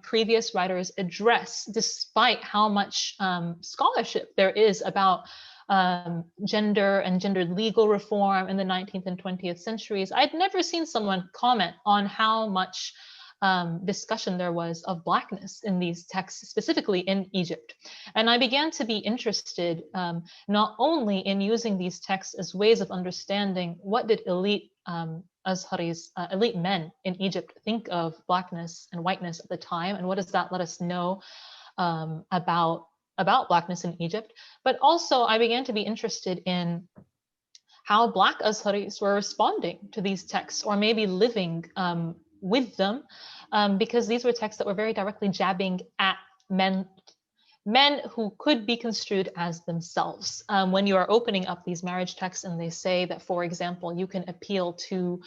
previous writers address, despite how much scholarship there is about gender and gendered legal reform in the 19th and 20th centuries. I'd never seen someone comment on how much discussion there was of Blackness in these texts, specifically in Egypt. And I began to be interested not only in using these texts as ways of understanding what did elite Azharis, elite men in Egypt think of Blackness and whiteness at the time, and what does that let us know about Blackness in Egypt, but also I began to be interested in how Black Azharis were responding to these texts, or maybe living with them, because these were texts that were very directly jabbing at men who could be construed as themselves. When you are opening up these marriage texts and they say that, for example, you can appeal to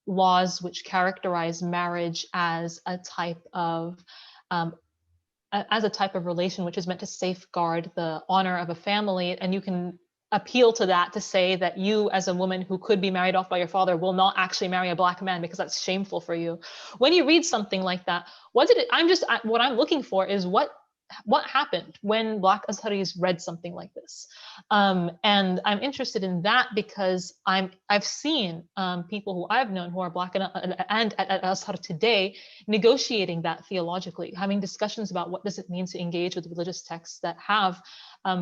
laws which characterize marriage as a type of relation which is meant to safeguard the honor of a family, and you can appeal to that to say that you, as a woman who could be married off by your father, will not actually marry a Black man because that's shameful for you. When you read something like that, what I'm looking for is what happened when Black Azharis read something like this, and I'm interested in that because I've seen people who I've known who are Black and at Azhar today negotiating that theologically, having discussions about what does it mean to engage with religious texts that have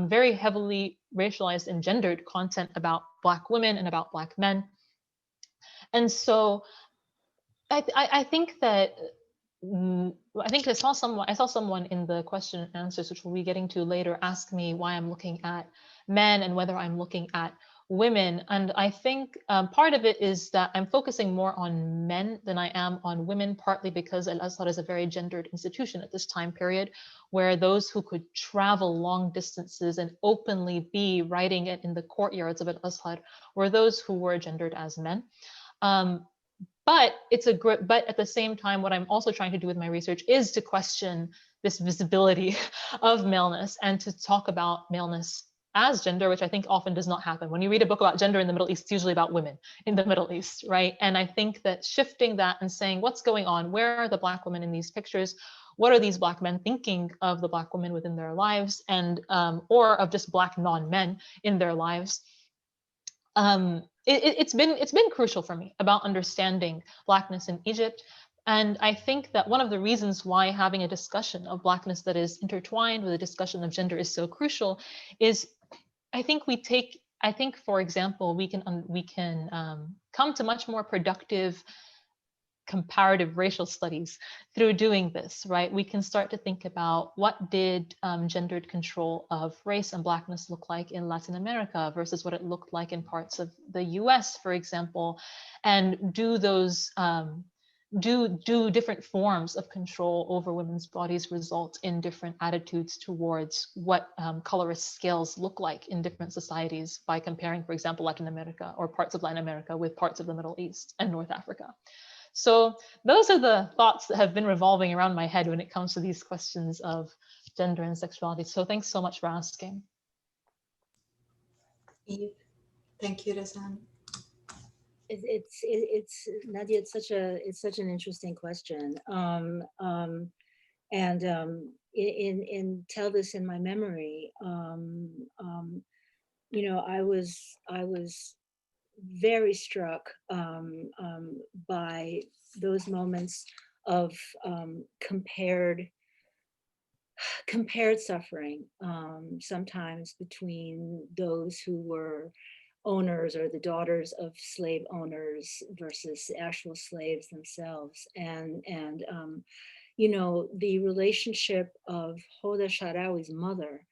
very heavily racialized and gendered content about Black women and about Black men. And so I think that I saw someone in the question and answers, which we'll be getting to later, ask me why I'm looking at men and whether I'm looking at women. And I think part of it is that I'm focusing more on men than I am on women, partly because Al-Azhar is a very gendered institution at this time period, where those who could travel long distances and openly be writing it in the courtyards of Al-Azhar were those who were gendered as men. But at the same time, what I'm also trying to do with my research is to question this visibility of maleness and to talk about maleness as gender, which I think often does not happen. When you read a book about gender in the Middle East, it's usually about women in the Middle East, right? And I think that shifting that and saying, what's going on? Where are the Black women in these pictures? What are these Black men thinking of the Black women within their lives, and or of just Black non-men in their lives? It's been crucial for me about understanding Blackness in Egypt. And I think that one of the reasons why having a discussion of Blackness that is intertwined with a discussion of gender is so crucial is I think, for example, we can come to much more productive comparative racial studies through doing this, right? We can start to think about what did gendered control of race and Blackness look like in Latin America versus what it looked like in parts of the US, for example, and do those do different forms of control over women's bodies result in different attitudes towards what colorist scales look like in different societies by comparing, for example, Latin America or parts of Latin America with parts of the Middle East and North Africa. So those are the thoughts that have been revolving around my head when it comes to these questions of gender and sexuality. So thanks so much for asking. Thank you, Razan. It's Nadje, it's such an interesting question. In Tell This in My Memory, you know, I was very struck by those moments of compared suffering, sometimes between those who were owners or the daughters of slave owners versus actual slaves themselves, and you know, the relationship of Hoda Sharawi's mother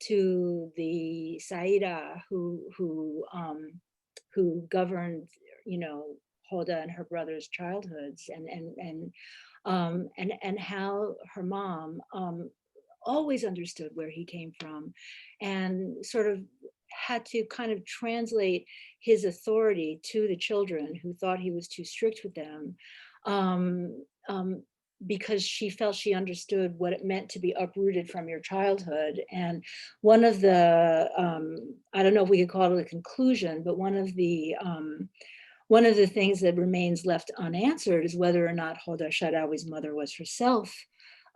to the Saida who governed, you know, Hoda and her brother's childhoods, and how her mom always understood where he came from, and sort of had to kind of translate his authority to the children who thought he was too strict with them. because she felt she understood what it meant to be uprooted from your childhood. And one of the, I don't know if we could call it a conclusion, but one of the things that remains left unanswered is whether or not Hoda Sharawi's mother was herself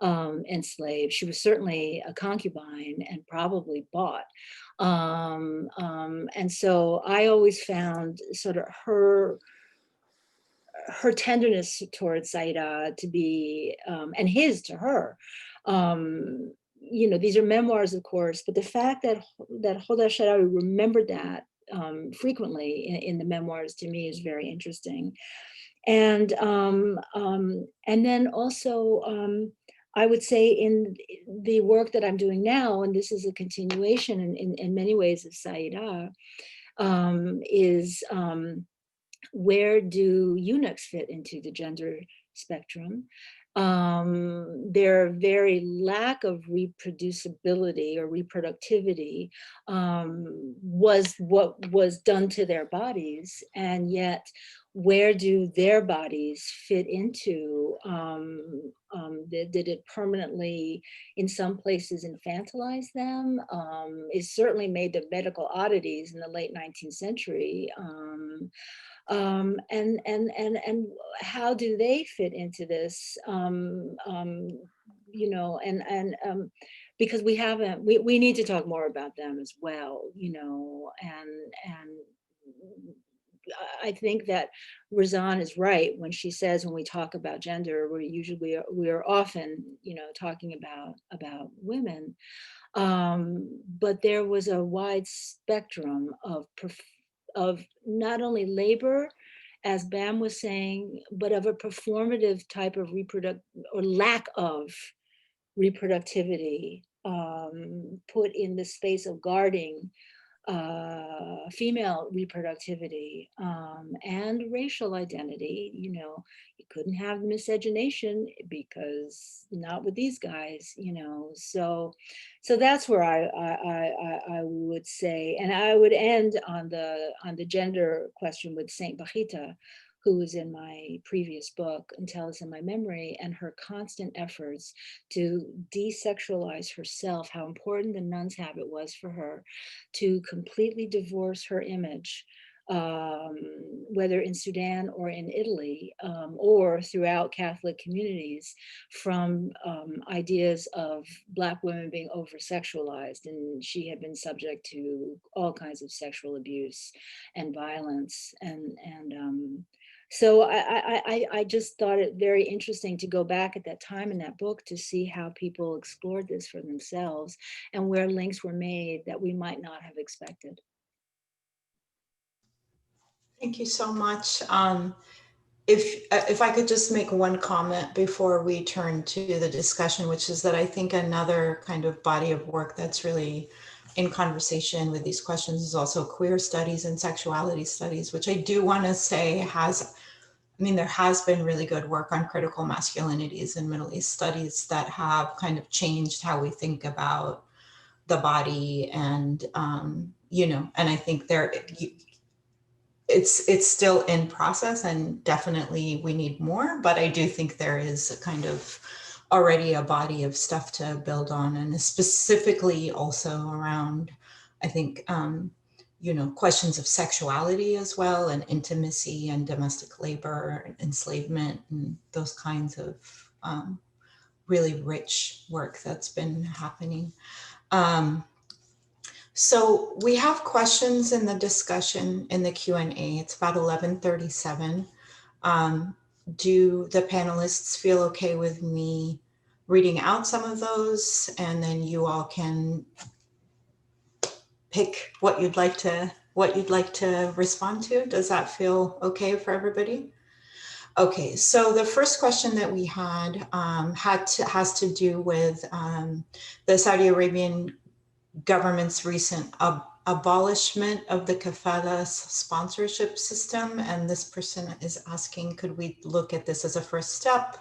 enslaved. She was certainly a concubine and probably bought. And so I always found sort of her tenderness towards Saida to be, and his to her. You know, these are memoirs, of course, but the fact that Hoda Sharawi remembered that frequently in the memoirs, to me, is very interesting. And then also, I would say in the work that I'm doing now, and this is a continuation in many ways of Saida, is where do eunuchs fit into the gender spectrum? Their very lack of reproducibility or reproductivity was what was done to their bodies, and yet where do their bodies fit into? Did it permanently, in some places, infantilize them? It certainly made them medical oddities in the late 19th century. And how do they fit into this? You know, because we need to talk more about them as well, you know, and I think that Razan is right when she says, when we talk about gender, we are often, you know, talking about women, but there was a wide spectrum of not only labor, as Bam was saying, but of a performative type of lack of reproductivity, put in the space of guarding female reproductivity and racial identity. You know, you couldn't have miscegenation because not with these guys, you know. So that's where I would say, and I would end on the gender question with Saint Bachita, who was in my previous book, Until It's in My Memory, and her constant efforts to desexualize herself, how important the nun's habit was for her to completely divorce her image, whether in Sudan or in Italy, or throughout Catholic communities, from ideas of Black women being over-sexualized. And she had been subject to all kinds of sexual abuse and violence. So I just thought it very interesting to go back at that time in that book to see how people explored this for themselves and where links were made that we might not have expected. Thank you so much. If I could just make one comment before we turn to the discussion, which is that I think another kind of body of work that's really in conversation with these questions is also queer studies and sexuality studies, which I do want to say there has been really good work on critical masculinities in Middle East studies that have kind of changed how we think about the body, and you know, and I think it's still in process, and definitely we need more, but I do think there is a kind of already a body of stuff to build on, and specifically also around, I think, you know, questions of sexuality as well, and intimacy and domestic labor and enslavement and those kinds of really rich work that's been happening. So we have questions in the discussion in the Q&A. It's about 11:37. Do the panelists feel okay with me reading out some of those, and then you all can pick what you'd like to respond to? Does that feel okay for everybody? Okay, so the first question that we had has to do with the Saudi Arabian government's recent abolishment of the kafala sponsorship system. And this person is asking, could we look at this as a first step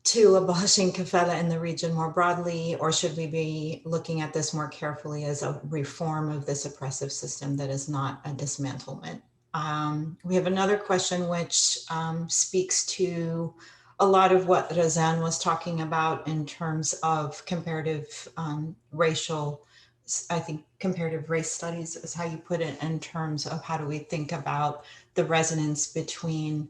to abolishing kafala in the region more broadly, or should we be looking at this more carefully as a reform of this oppressive system that is not a dismantlement? We have another question which speaks to a lot of what Razan was talking about in terms of comparative racial, I think comparative race studies is how you put it, in terms of how do we think about the resonance between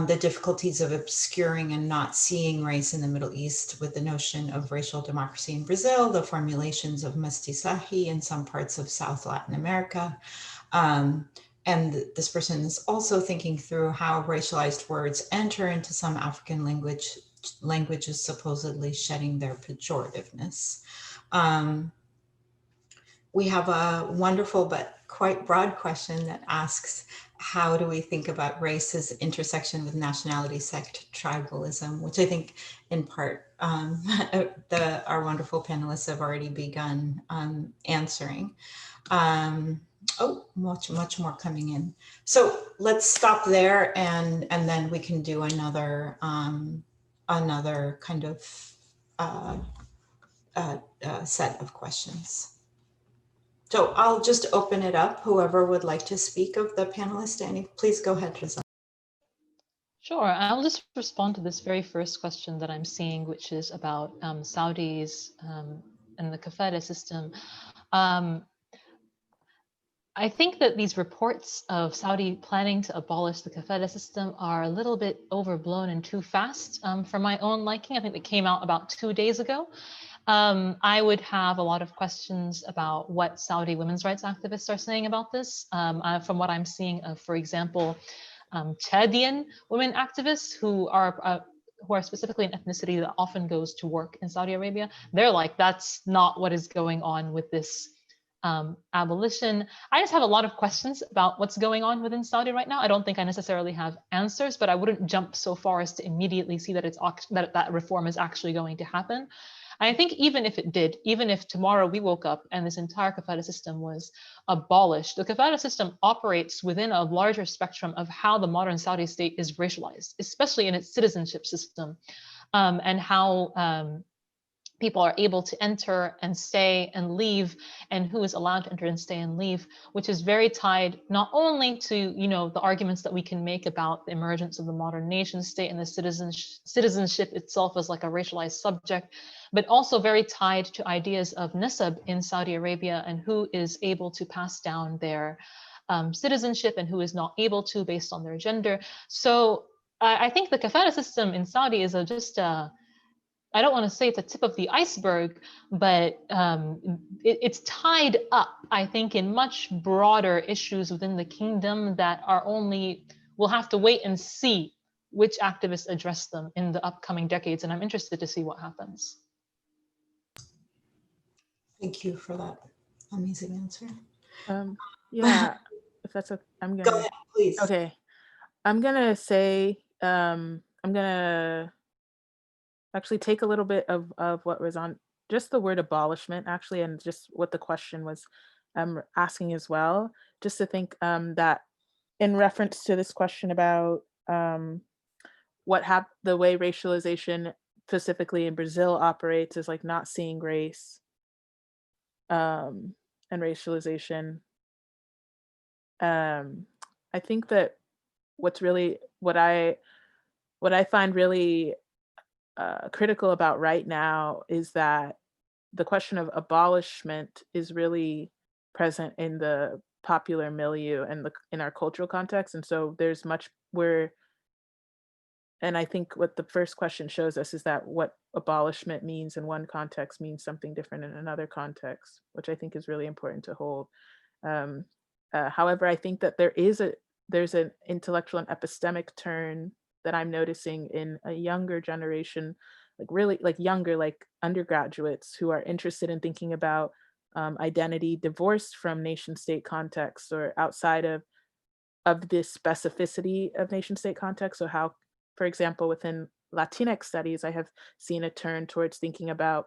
the difficulties of obscuring and not seeing race in the Middle East with the notion of racial democracy in Brazil, the formulations of mestizaje in some parts of South Latin America. And this person is also thinking through how racialized words enter into some African languages, supposedly shedding their pejorativeness. We have a wonderful but quite broad question that asks, how do we think about race as intersection with nationality, sect, tribalism, which I think in part our wonderful panelists have already begun answering. Oh, much more coming in. So let's stop there, and then we can do another another kind of set of questions. So I'll just open it up. Whoever would like to speak of the panelists, Annie, please go ahead, Razan. Sure, I'll just respond to this very first question that I'm seeing, which is about Saudis and the kafala system. I think that these reports of Saudi planning to abolish the kafala system are a little bit overblown and too fast for my own liking. I think they came out about 2 days ago. I would have a lot of questions about what Saudi women's rights activists are saying about this. From what I'm seeing of, for example, Chadian women activists who are specifically an ethnicity that often goes to work in Saudi Arabia, they're like, that's not what is going on with this abolition. I just have a lot of questions about what's going on within Saudi right now. I don't think I necessarily have answers, but I wouldn't jump so far as to immediately see that that reform is actually going to happen. I think even if it did, even if tomorrow we woke up and this entire kafala system was abolished, the kafala system operates within a larger spectrum of how the modern Saudi state is racialized, especially in its citizenship system, and how people are able to enter and stay and leave, and who is allowed to enter and stay and leave, which is very tied not only to, the arguments that we can make about the emergence of the modern nation state and the citizenship itself as like a racialized subject, but also very tied to ideas of nasab in Saudi Arabia and who is able to pass down their citizenship and who is not able to based on their gender. So I think the kafala system in Saudi is I don't want to say it's a tip of the iceberg, but it's tied up, I think, in much broader issues within the kingdom that we'll have to wait and see which activists address them in the upcoming decades. And I'm interested to see what happens. Thank you for that amazing answer. Yeah, if that's okay, I'm gonna go ahead, please. Okay, I'm gonna say I'm gonna actually take a little bit of what was on just the word abolishment, actually, and just what the question was asking as well, just to think that in reference to this question about the way racialization specifically in Brazil operates is like not seeing race and racialization. I think that what I find really critical about right now is that the question of abolishment is really present in the popular milieu and in our cultural context. And so there's much and I think what the first question shows us is that what abolishment means in one context means something different in another context, which I think is really important to hold. However, I think that there's an intellectual and epistemic turn that I'm noticing in a younger generation, like undergraduates who are interested in thinking about identity divorced from nation state context or outside of this specificity of nation state context. So how, for example, within Latinx studies, I have seen a turn towards thinking about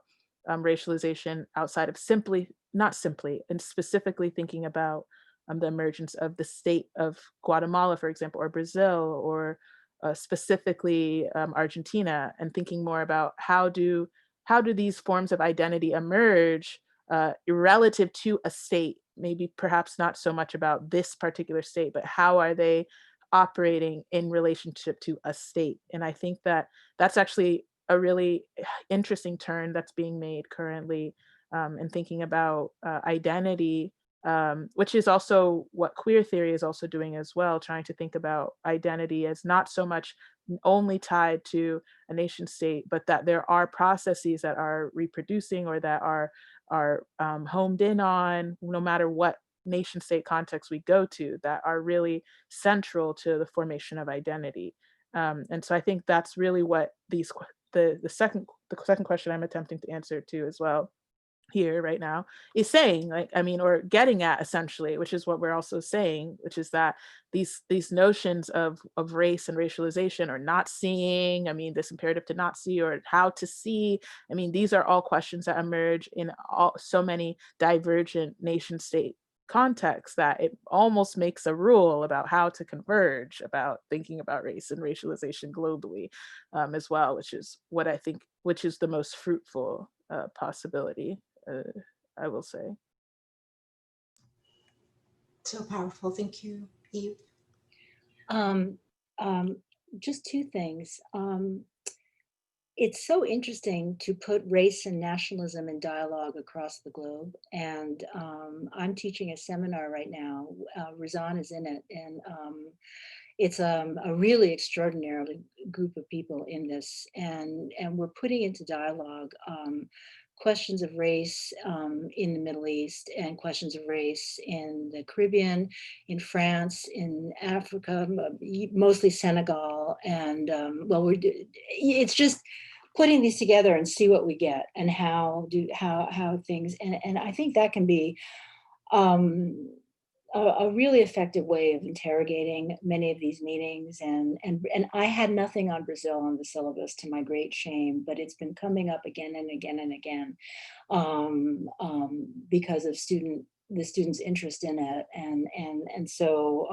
racialization outside of and specifically thinking about the emergence of the state of Guatemala, for example, or Brazil, or specifically Argentina, and thinking more about how do these forms of identity emerge relative to a state, maybe perhaps not so much about this particular state, but how are they operating in relationship to a state. And I think that that's actually a really interesting turn that's being made currently in thinking about identity, which is also what queer theory is also doing as well, trying to think about identity as not so much only tied to a nation state, but that there are processes that are reproducing or that are homed in on, no matter what nation state context we go to, that are really central to the formation of identity. And so I think that's really what the second question I'm attempting to answer to as well here right now is saying, like, I mean, or getting at essentially, which is what we're also saying, which is that these notions of race and racialization, or not seeing, I mean, this imperative to not see, or how to see, I mean, these are all questions that emerge in so many divergent nation state contexts that it almost makes a rule about how to converge about thinking about race and racialization globally as well, which is what I think, which is the most fruitful possibility, I will say. So powerful. Thank you, Eve. Just two things. It's so interesting to put race and nationalism in dialogue across the globe. And I'm teaching a seminar right now. Razan is in it. And it's a really extraordinary group of people in this. And we're putting into dialogue questions of race in the Middle East, and questions of race in the Caribbean, in France, in Africa, mostly Senegal. And well, it's just putting these together and see what we get, and how things, and I think that can be a really effective way of interrogating many of these meanings. And I had nothing on Brazil on the syllabus, to my great shame, but it's been coming up again and again and again because of the students' interest in it. And so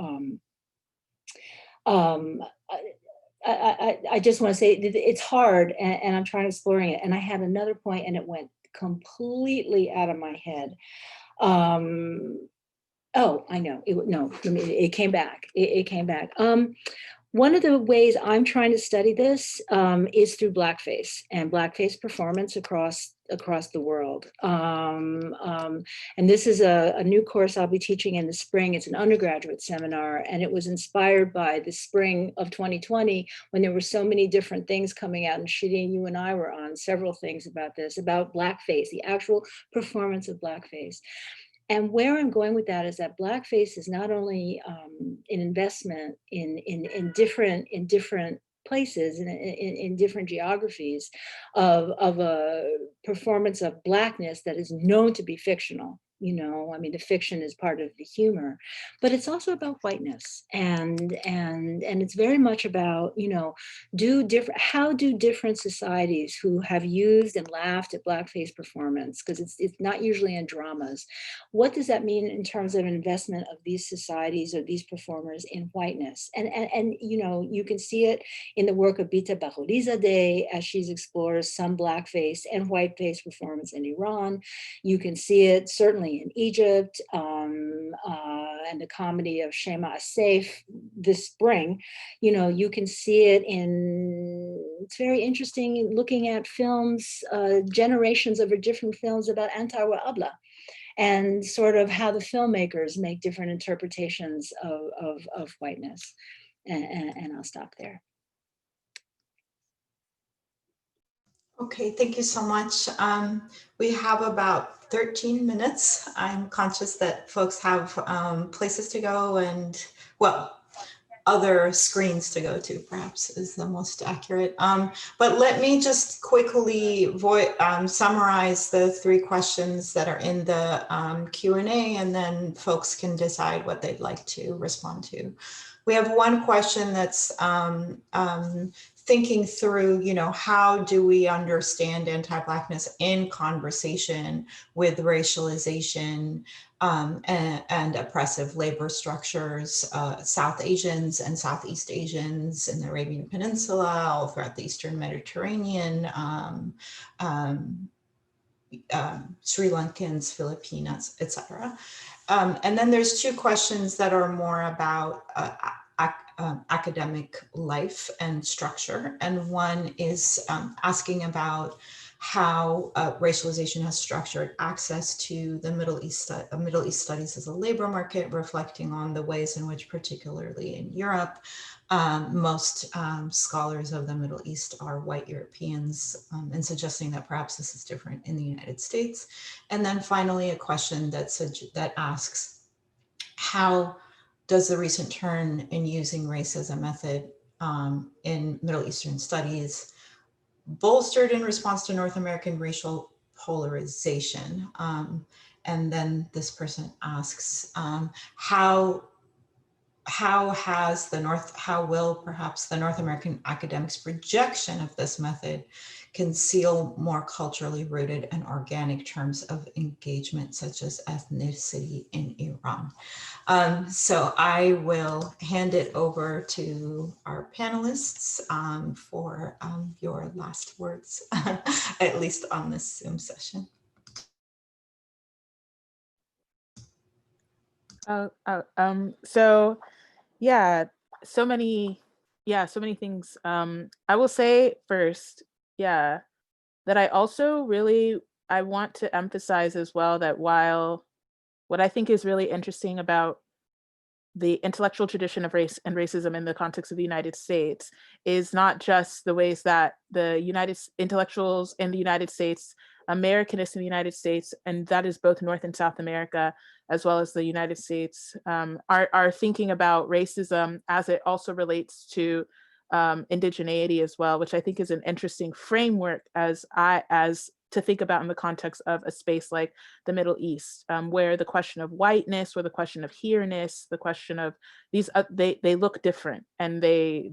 I just want to say it's hard, and I'm trying to exploring it. And I had another point and it went completely out of my head. Oh, I know. It came back. It came back. One of the ways I'm trying to study this is through blackface and blackface performance across the world. And this is a new course I'll be teaching in the spring. It's an undergraduate seminar, and it was inspired by the spring of 2020, when there were so many different things coming out. And Sherene, you and I were on several things about this, about blackface, the actual performance of blackface. And where I'm going with that is that blackface is not only an investment in different places, in different geographies, of a performance of Blackness that is known to be fictional. You know, I mean, the fiction is part of the humor, but it's also about whiteness, and it's very much about, you know, how do different societies who have used and laughed at blackface performance, because it's not usually in dramas, what does that mean in terms of investment of these societies or these performers in whiteness? And you know, you can see it in the work of Bita Bahorizadeh as she explores some blackface and whiteface performance in Iran. You can see it certainly in Egypt, and the comedy of Shema Assaif this spring. You know, you can see it it's very interesting looking at films, generations of different films about Antar wa Abla, and sort of how the filmmakers make different interpretations of whiteness. And I'll stop there. Okay, thank you so much. We have about 13 minutes. I'm conscious that folks have places to go and, well, other screens to go to, perhaps is the most accurate. But let me just quickly summarize the 3 questions that are in the Q&A, and then folks can decide what they'd like to respond to. We have one question that's thinking through, you know, how do we understand anti-Blackness in conversation with racialization and oppressive labor structures, South Asians and Southeast Asians in the Arabian Peninsula, all throughout the Eastern Mediterranean, Sri Lankans, Filipinos, etc. And then there's 2 questions that are more about academic life and structure. And one is asking about how racialization has structured access to the Middle East studies as a labor market, reflecting on the ways in which, particularly in Europe, most scholars of the Middle East are white Europeans, and suggesting that perhaps this is different in the United States. And then finally, a question that asks, how does the recent turn in using race as a method in Middle Eastern studies, bolstered in response to North American racial polarization? And then this person asks, how will perhaps the North American academics' projection of this method conceal more culturally rooted and organic terms of engagement, such as ethnicity in Iran? So I will hand it over to our panelists for your last words, at least on this Zoom session. So yeah, so many things. I will say first, that I also I want to emphasize as well that while what I think is really interesting about the intellectual tradition of race and racism in the context of the United States is not just the ways that the intellectuals in the United States, Americanists in the United States, and that is both North and South America, as well as the United States, are thinking about racism as it also relates to indigeneity as well, which I think is an interesting framework as to think about in the context of a space like the Middle East, where the question of whiteness, where the question of here-ness, the question of these, they look different, and they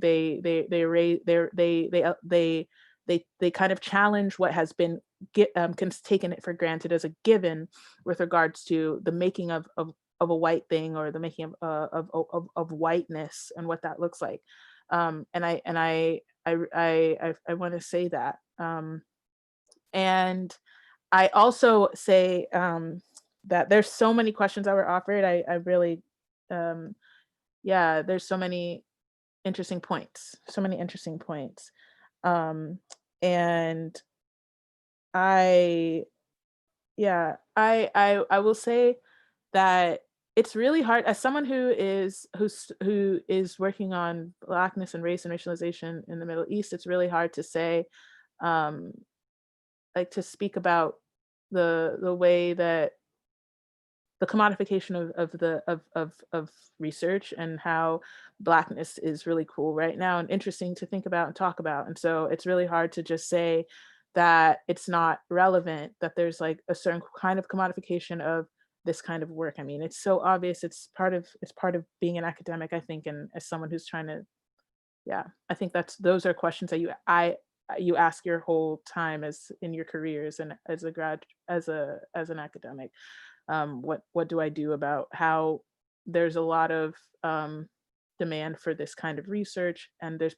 kind of challenge what has been taken it for granted as a given with regards to the making of a white thing, or the making of whiteness and what that looks like. And I want to say that. And I also say that there's so many questions that were offered. I really, there's so many interesting points, and I will say that it's really hard as someone who is working on Blackness and race and racialization in the Middle East. It's really hard to say, to speak about the way that the commodification of research and how Blackness is really cool right now and interesting to think about and talk about. And so it's really hard to just say that it's not relevant, that there's like a certain kind of commodification of this kind of work. I mean, it's so obvious. It's part of being an academic, I think, and as someone who's trying to, I think those are questions that you ask your whole time as in your careers and as an academic. What do I do about how there's a lot of demand for this kind of research, and there's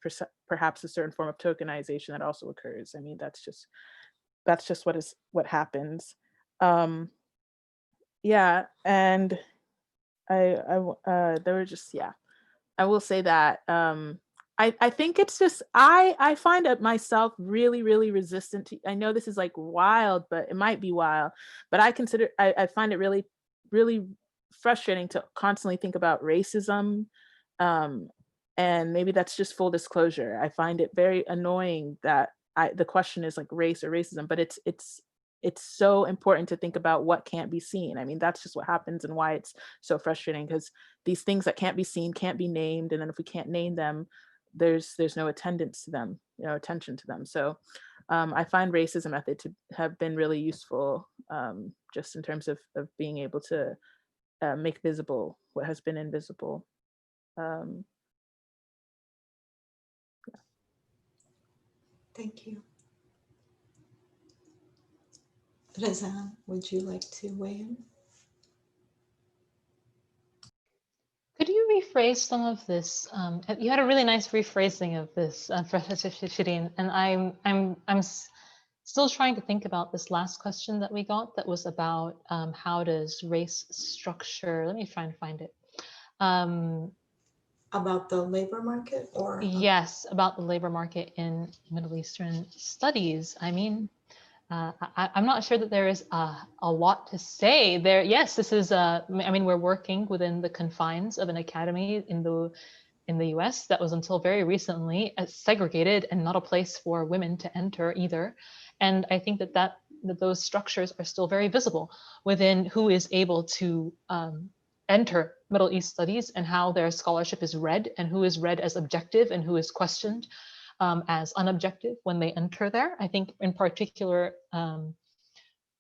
perhaps a certain form of tokenization that also occurs. I mean, that's just what happens. And I will say that I think it's just I find it myself really, really resistant to. I know this is like wild, but it might be wild. But I find it really, really frustrating to constantly think about racism, and maybe that's just full disclosure. I find it very annoying that the question is like race or racism, but it's so important to think about what can't be seen. I mean, that's just what happens, and why it's so frustrating, because these things that can't be seen can't be named, and then if we can't name them, there's no attention to them. So I find race as a method to have been really useful, just in terms of being able to make visible what has been invisible. Thank you. Razan, would you like to weigh in? Could you rephrase some of this? You had a really nice rephrasing of this, Professor Sherene, and I'm still trying to think about this last question that we got that was about how does race structure, let me try and find it. about the labor market, or? Yes, about the labor market in Middle Eastern studies. I mean, I'm not sure that there is a lot to say there. Yes, this is, I mean, we're working within the confines of an academy in the US that was until very recently segregated and not a place for women to enter either. And I think that those structures are still very visible within who is able to enter Middle East studies and how their scholarship is read, and who is read as objective and who is questioned as unobjective when they enter there. I think in particular,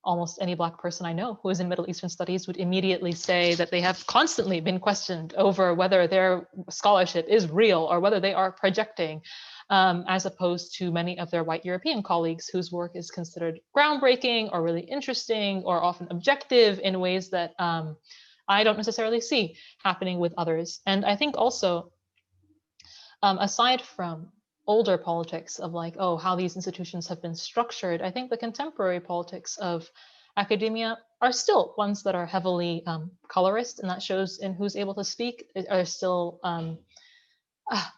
almost any Black person I know who is in Middle Eastern studies would immediately say that they have constantly been questioned over whether their scholarship is real or whether they are projecting, as opposed to many of their white European colleagues whose work is considered groundbreaking or really interesting or often objective in ways that I don't necessarily see happening with others. And I think also, aside from older politics of like, oh, how these institutions have been structured, I think the contemporary politics of academia are still ones that are heavily colorist, and that shows in who's able to speak, are still,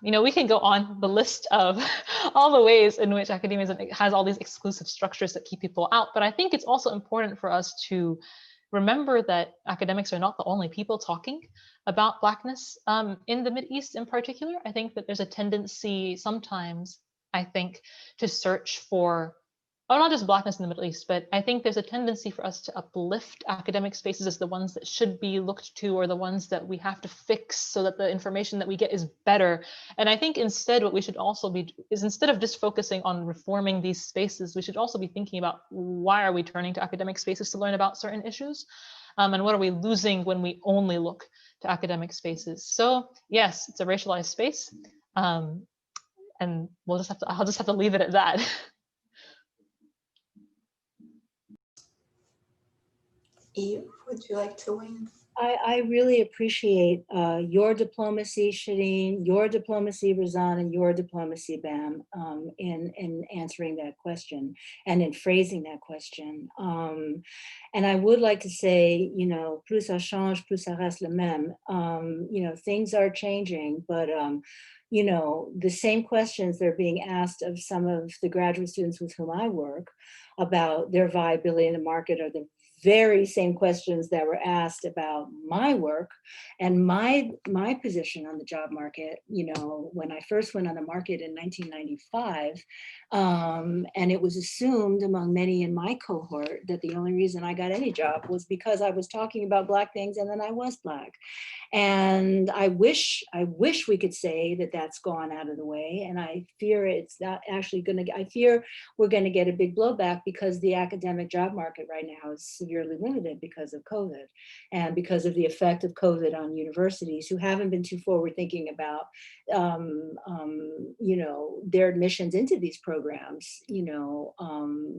you know, we can go on the list of all the ways in which academia has all these exclusive structures that keep people out. But I think it's also important for us to remember that academics are not the only people talking about Blackness in the Mideast in particular. I think that there's a tendency sometimes, I think, to search for, oh, not just Blackness in the Middle East, but I think there's a tendency for us to uplift academic spaces as the ones that should be looked to, or the ones that we have to fix so that the information that we get is better. And I think instead what we should also be is, instead of just focusing on reforming these spaces, we should also be thinking about, why are we turning to academic spaces to learn about certain issues? And what are we losing when we only look to academic spaces? So yes, it's a racialized space. And I'll just have to leave it at that. Eve, would you like to weigh in? I really appreciate your diplomacy, Sherene, your diplomacy, Razan, and your diplomacy, Bam, in answering that question and in phrasing that question. And I would like to say, you know, plus ça change, plus ça reste le même. You know, things are changing, but you know, the same questions that are being asked of some of the graduate students with whom I work about their viability in the market are the very same questions that were asked about my work and my position on the job market, you know, when I first went on the market in 1995. And it was assumed among many in my cohort that the only reason I got any job was because I was talking about Black things and then I was Black. And I wish we could say that that's gone out of the way. And I fear it's not actually going to, I fear we're going to get a big blowback, because the academic job market right now is severely limited because of COVID and because of the effect of COVID on universities who haven't been too forward thinking about, you know, their admissions into these programs, you know,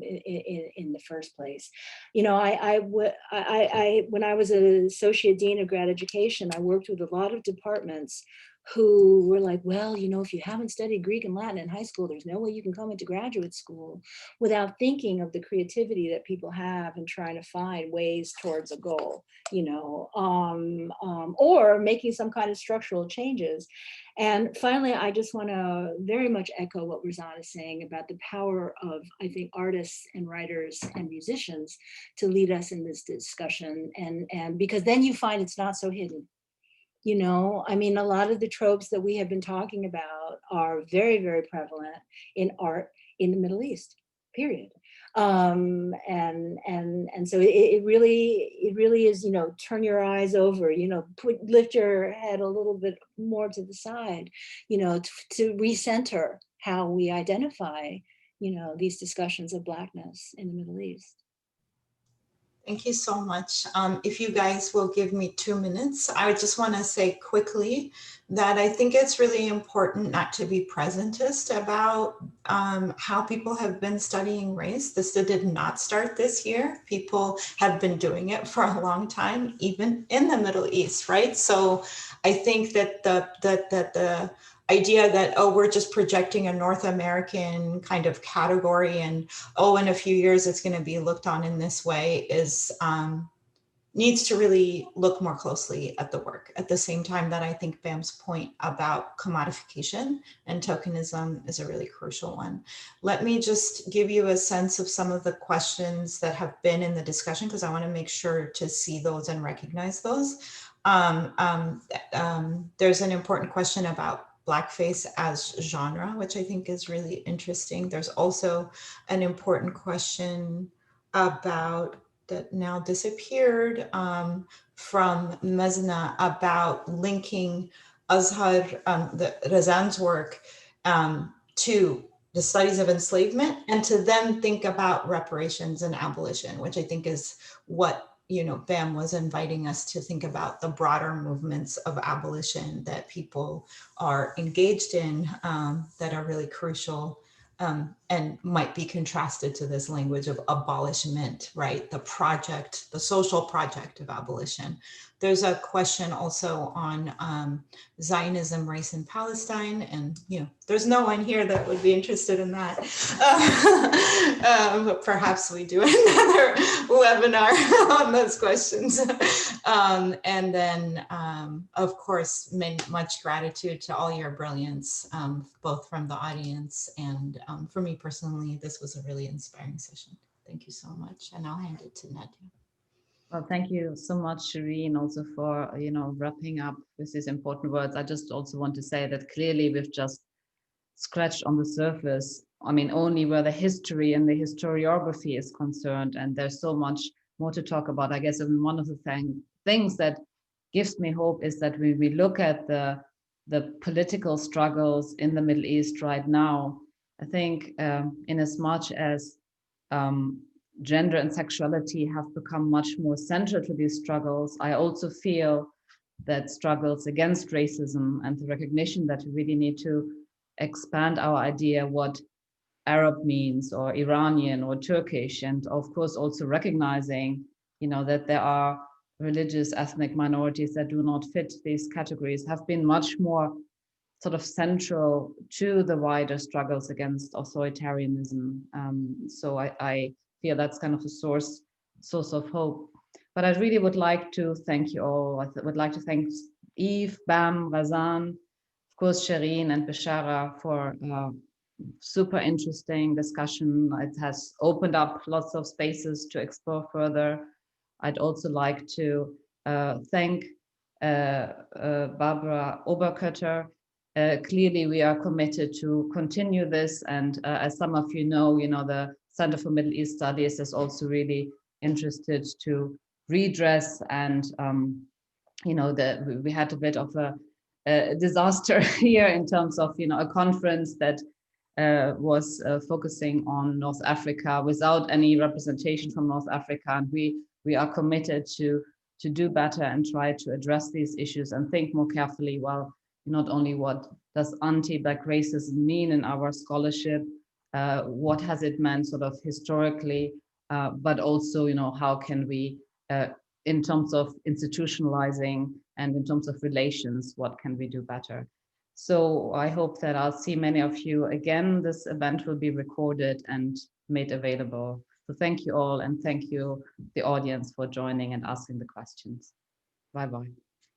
in the first place. You know, when I was an associate dean of grad education, I worked with a lot of departments who were like, well, you know, if you haven't studied Greek and Latin in high school, there's no way you can come into graduate school, without thinking of the creativity that people have and trying to find ways towards a goal, you know, or making some kind of structural changes. And finally, I just want to very much echo what Razan is saying about the power of, I think, artists and writers and musicians to lead us in this discussion. And because then you find it's not so hidden. You know, I mean, a lot of the tropes that we have been talking about are very, very prevalent in art in the Middle East, period. And so it really is, you know, turn your eyes over, you know, lift your head a little bit more to the side, you know, to recenter how we identify, you know, these discussions of Blackness in the Middle East. Thank you so much. If you guys will give me 2 minutes, I just want to say quickly that I think it's really important not to be presentist about how people have been studying race. This did not start this year. People have been doing it for a long time, even in the Middle East, right? So I think that the idea that, oh, we're just projecting a North American kind of category and, oh, in a few years it's going to be looked on in this way is needs to really look more closely at the work. At the same time that I think Bam's point about commodification and tokenism is a really crucial one. Let me just give you a sense of some of the questions that have been in the discussion, because I want to make sure to see those and recognize those. There's an important question about Blackface as genre, which I think is really interesting. There's also an important question about that now disappeared from Mezna about linking Azhar, Razan's work to the studies of enslavement, and to then think about reparations and abolition, which I think is what, you know, Bam was inviting us to think about, the broader movements of abolition that people are engaged in that are really crucial. And might be contrasted to this language of abolishment, right? The project, the social project of abolition. There's a question also on Zionism, race in Palestine, and you know, there's no one here that would be interested in that. But perhaps we do another webinar on those questions. And then, of course, much gratitude to all your brilliance, both from the audience and for me personally, this was a really inspiring session. Thank you so much. And I'll hand it to Nadje. Well, thank you so much, Sherene, also for, you know, wrapping up with these important words. I just also want to say that clearly we've just scratched on the surface. I mean, only where the history and the historiography is concerned, and there's so much more to talk about. I guess one of the things that gives me hope is that we look at the political struggles in the Middle East right now. I think in as much as gender and sexuality have become much more central to these struggles, I also feel that struggles against racism and the recognition that we really need to expand our idea what Arab means, or Iranian, or Turkish, and of course also recognizing, you know, that there are religious ethnic minorities that do not fit these categories, have been much more sort of central to the wider struggles against authoritarianism. So I feel that's kind of a source of hope. But I really would like to thank you all. I would like to thank Eve, Bam, Razan, of course, Sherene and Beshara for super interesting discussion. It has opened up lots of spaces to explore further. I'd also like to thank Barbara Oberkötter. Clearly, we are committed to continue this, and as some of you know, the Center for Middle East Studies is also really interested to redress and we had a bit of a disaster here in terms of a conference that was focusing on North Africa without any representation from North Africa, and we are committed to do better and try to address these issues and think more carefully. Well, not only what does anti-Black racism mean in our scholarship, what has it meant sort of historically, but also how can we in terms of institutionalizing and in terms of relations, what can we do better? So I hope that I'll see many of you again. This event will be recorded and made available. So thank you all, and thank you the audience for joining and asking the questions. Bye-bye.